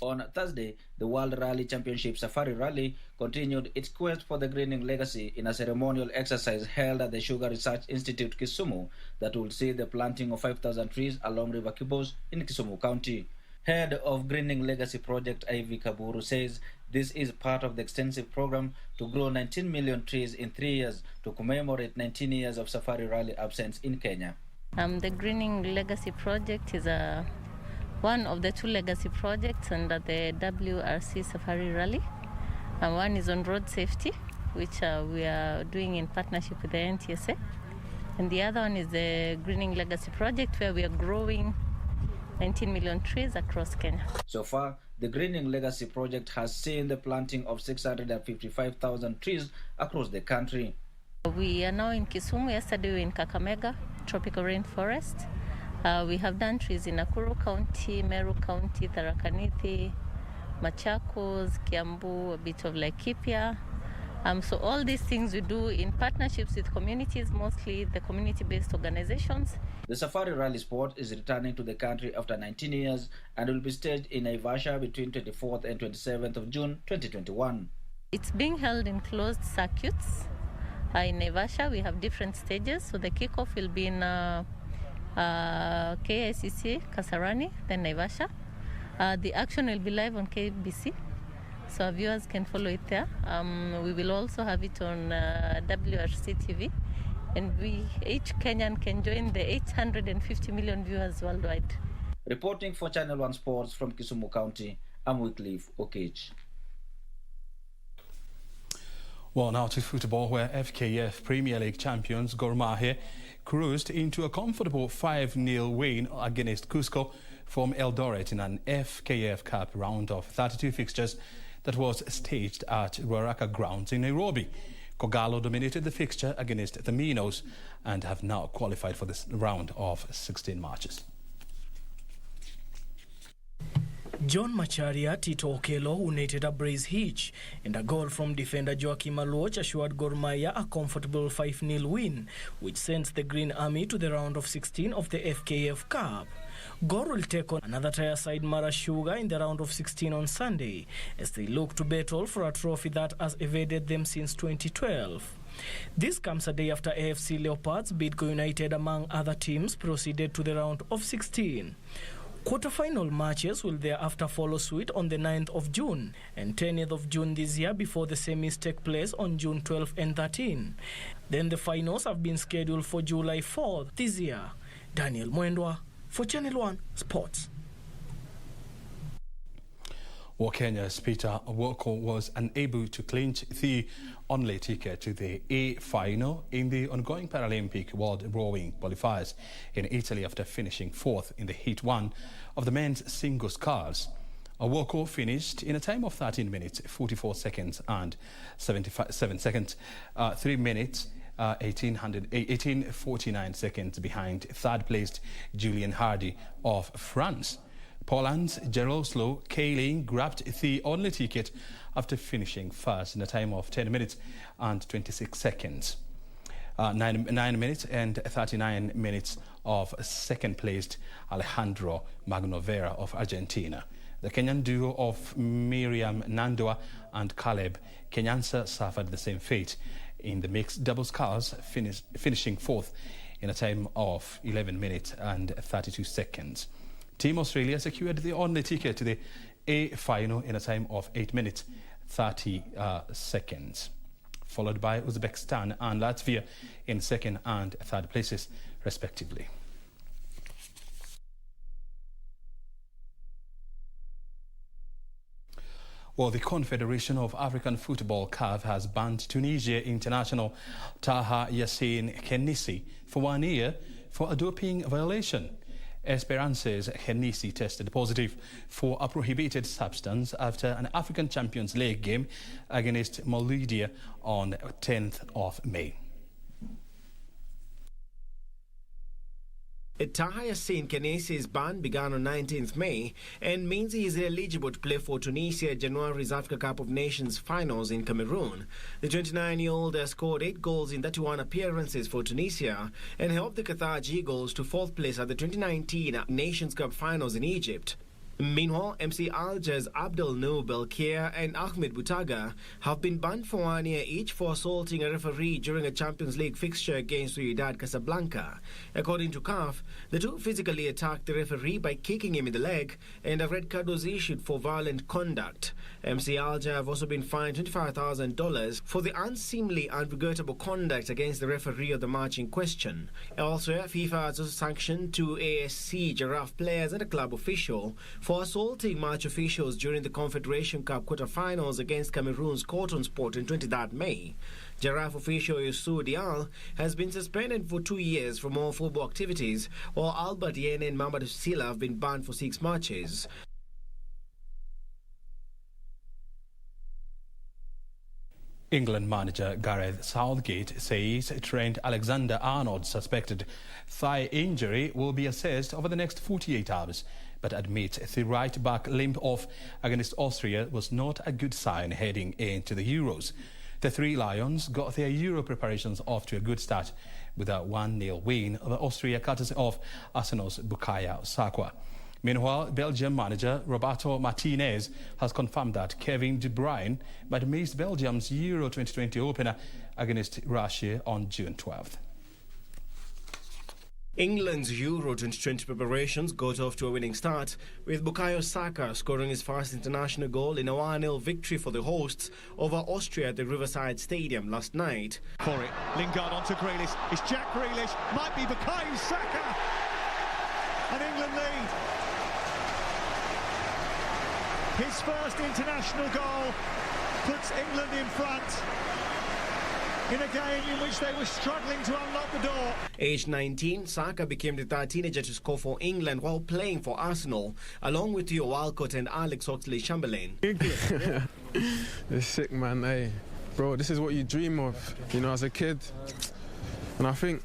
On Thursday, the World Rally Championship Safari Rally continued its quest for the greening legacy in a ceremonial exercise held at the Sugar Research Institute Kisumu that will see the planting of 5,000 trees along River Kibos in Kisumu County. Head of Greening Legacy Project Ivy Kaburu says this is part of the extensive program to grow 19 million trees in 3 years to commemorate 19 years of Safari Rally absence in Kenya. The Greening Legacy Project is one of the 2 legacy projects under the WRC Safari Rally. One is on road safety, which we are doing in partnership with the NTSA. And the other one is the Greening Legacy Project, where we are growing 19 million trees across Kenya. So far, the Greening Legacy Project has seen the planting of 655,000 trees across the country. We are now in Kisumu. Yesterday we were in Kakamega, tropical rainforest. We have done trees in Nakuru County, Meru County, Tharaka Nithi, Machakos, Kiambu, a bit of Laikipia. So all these things we do in partnerships with communities, mostly the community-based organizations. The Safari Rally sport is returning to the country after 19 years and will be staged in Naivasha between 24th and 27th of June 2021. It's being held in closed circuits. In Naivasha, we have different stages. So the kickoff will be in KICC, Kasarani, then Naivasha. The action will be live on KBC, so our viewers can follow it there. We will also have it on WRC TV, and each Kenyan can join the 850 million viewers worldwide. Reporting for Channel 1 Sports from Kisumu County, I'm Wycliffe Okech. Well, now to football, where FKF Premier League champions Gor Mahia cruised into a comfortable 5-0 win against Cusco from Eldoret in an FKF Cup round of 32 fixtures that was staged at Ruaraka Grounds in Nairobi. Kogalo dominated the fixture against the Minos and have now qualified for this round of 16 matches. John Macharia, Tito Okello, who netted a brace hitch, and a goal from defender Joaquim Aluoch assured Gor Mahia a comfortable 5-0 win, which sends the Green Army to the round of 16 of the FKF Cup. Gor will take on another tier side Mara Sugar in the round of 16 on Sunday, as they look to battle for a trophy that has evaded them since 2012. This comes a day after AFC Leopards, Bidco United among other teams proceeded to the round of 16. Quarter-final matches will thereafter follow suit on the 9th of June and 10th of June this year before the semis take place on June 12 and 13. Then the finals have been scheduled for July 4th this year. Daniel Mwendwa for Channel 1 Sports. Well, Kenya's Peter Awoko was unable to clinch the only ticket to the A final in the ongoing Paralympic World Rowing qualifiers in Italy after finishing fourth in the Heat 1 of the men's singles sculls. Awoko finished in a time of 13 minutes, 44 seconds and 77 seconds, 3 minutes, 1849 seconds behind third-placed Julian Hardy of France. Poland's Jarosław Kaling grabbed the only ticket after finishing first in a time of 10 minutes and 26 seconds. 9 minutes and 39 minutes of second-placed Alejandro Magnovera of Argentina. The Kenyan duo of Miriam Nandoa and Caleb Kenyansa suffered the same fate in the mixed double sculls, finishing fourth in a time of 11 minutes and 32 seconds. Team Australia secured the only ticket to the A final in a time of 8 minutes 30 seconds, followed by Uzbekistan and Latvia in second and third places, respectively. Well, the Confederation of African Football, CAF, has banned Tunisia international Taha Yassin Khennissi for 1 year for a doping violation. Esperance's Khennissi tested positive for a prohibited substance after an African Champions League game against Moldova on 10th of May. Taha Yassin Khennissi's ban began on 19th May and means he is eligible to play for Tunisia at January's Africa Cup of Nations finals in Cameroon. The 29-year-old has scored 8 goals in 31 appearances for Tunisia and helped the Carthage Eagles to 4th place at the 2019 Nations Cup finals in Egypt. Meanwhile, MC Alger's Abdel Nou Belkir and Ahmed Boutaga have been banned for 1 year each for assaulting a referee during a Champions League fixture against Wydad Casablanca. According to CAF, the two physically attacked the referee by kicking him in the leg, and a red card was issued for violent conduct. MC Alger have also been fined $25,000 for the unseemly and regrettable conduct against the referee of the match in question. Elsewhere, FIFA has also sanctioned 2 ASC Giraffe players and a club official for assaulting match officials during the Confederation Cup quarter-finals against Cameroon's Cotton Sport in 23rd May. Giraffe official Youssou Dial has been suspended for 2 years from all football activities, while Albert Yene and Mamadou Silla have been banned for 6 matches. England manager Gareth Southgate says Trent Alexander-Arnold's suspected thigh injury will be assessed over the next 48 hours, but admits the right-back limp off against Austria was not a good sign heading into the Euros. The Three Lions got their Euro preparations off to a good start with a 1-0 win over Austria, courtesy of Arsenal's Bukayo Saka. Meanwhile, Belgium manager Roberto Martinez has confirmed that Kevin De Bruyne might miss Belgium's Euro 2020 opener against Russia on June 12th. England's Euro 2020 preparations got off to a winning start, with Bukayo Saka scoring his first international goal in a 1-0 victory for the hosts over Austria at the Riverside Stadium last night. For it, Lingard onto Grealish. It's Jack Grealish, might be Bukayo Saka, and England lead. His first international goal puts England in front in a game in which they were struggling to unlock the door. Aged 19, Saka became the third teenager to score for England while playing for Arsenal, along with Theo Walcott and Alex Oxlade-Chamberlain. It's sick, man. Hey, bro, this is what you dream of, you know, as a kid. And I think,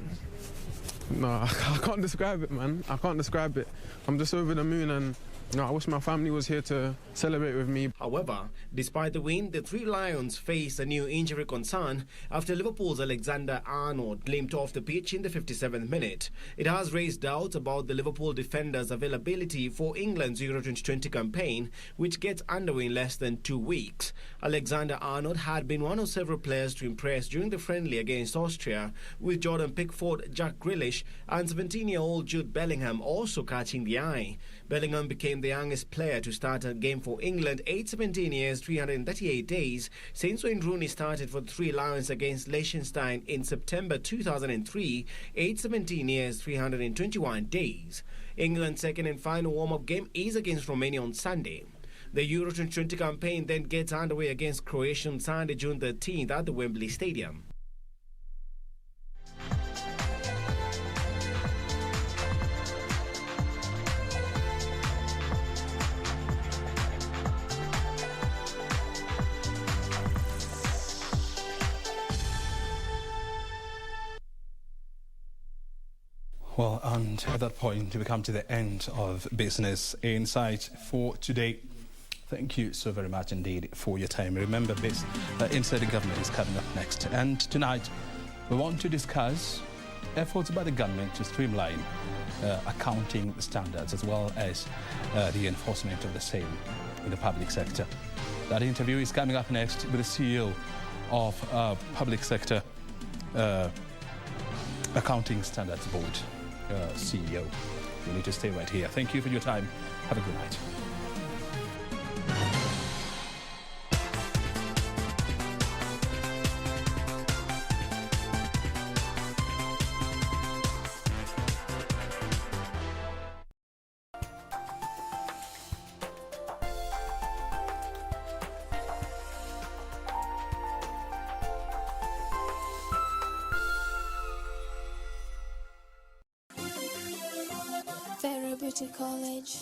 no, I can't describe it, man. I can't describe it. I'm just over the moon, and I wish my family was here to celebrate with me. However, despite the win, the Three Lions face a new injury concern after Liverpool's Alexander-Arnold limped off the pitch in the 57th minute. It has raised doubts about the Liverpool defender's availability for England's Euro 2020 campaign, which gets underway in less than 2 weeks. Alexander-Arnold had been one of several players to impress during the friendly against Austria, with Jordan Pickford, Jack Grealish and 17-year-old Jude Bellingham also catching the eye. Bellingham became the youngest player to start a game for England, aged 17 years, 338 days, since Wayne Rooney started for the Three Lions against Liechtenstein in September 2003, aged 17 years, 321 days. England's second and final warm-up game is against Romania on Sunday. The Euro 2020 campaign then gets underway against Croatia on Sunday, June 13th at the Wembley Stadium. Well, and at that point, we come to the end of Business Insight for today. Thank you so very much indeed for your time. Remember, Inside the Government is coming up next. And tonight, we want to discuss efforts by the government to streamline accounting standards as well as the enforcement of the same in the public sector. That interview is coming up next with the CEO of Public Sector Accounting Standards Board. CEO. You need to stay right here. Thank you for your time. Have a good night. Vera Beauty College.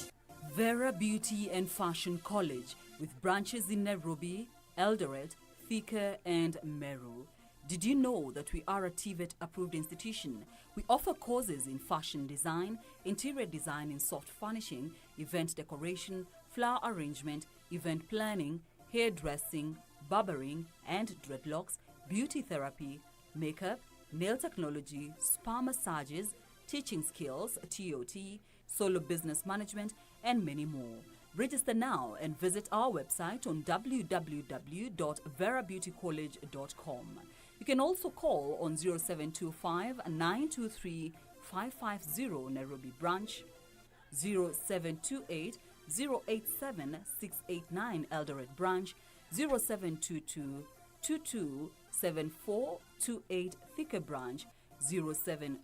Vera Beauty and Fashion College, with branches in Nairobi, Eldoret, Thika and Meru. Did you know that we are a TVET approved institution? We offer courses in fashion design, interior design in soft furnishing, event decoration, flower arrangement, event planning, hairdressing, barbering and dreadlocks, beauty therapy, makeup, nail technology, spa massages, teaching skills, TOT, solo business management, and many more. Register now and visit our website on www.verabeautycollege.com. You can also call on 0725 923 550 Nairobi branch, 0728 087 689 Eldoret branch, 0722 227428 Thika branch, 07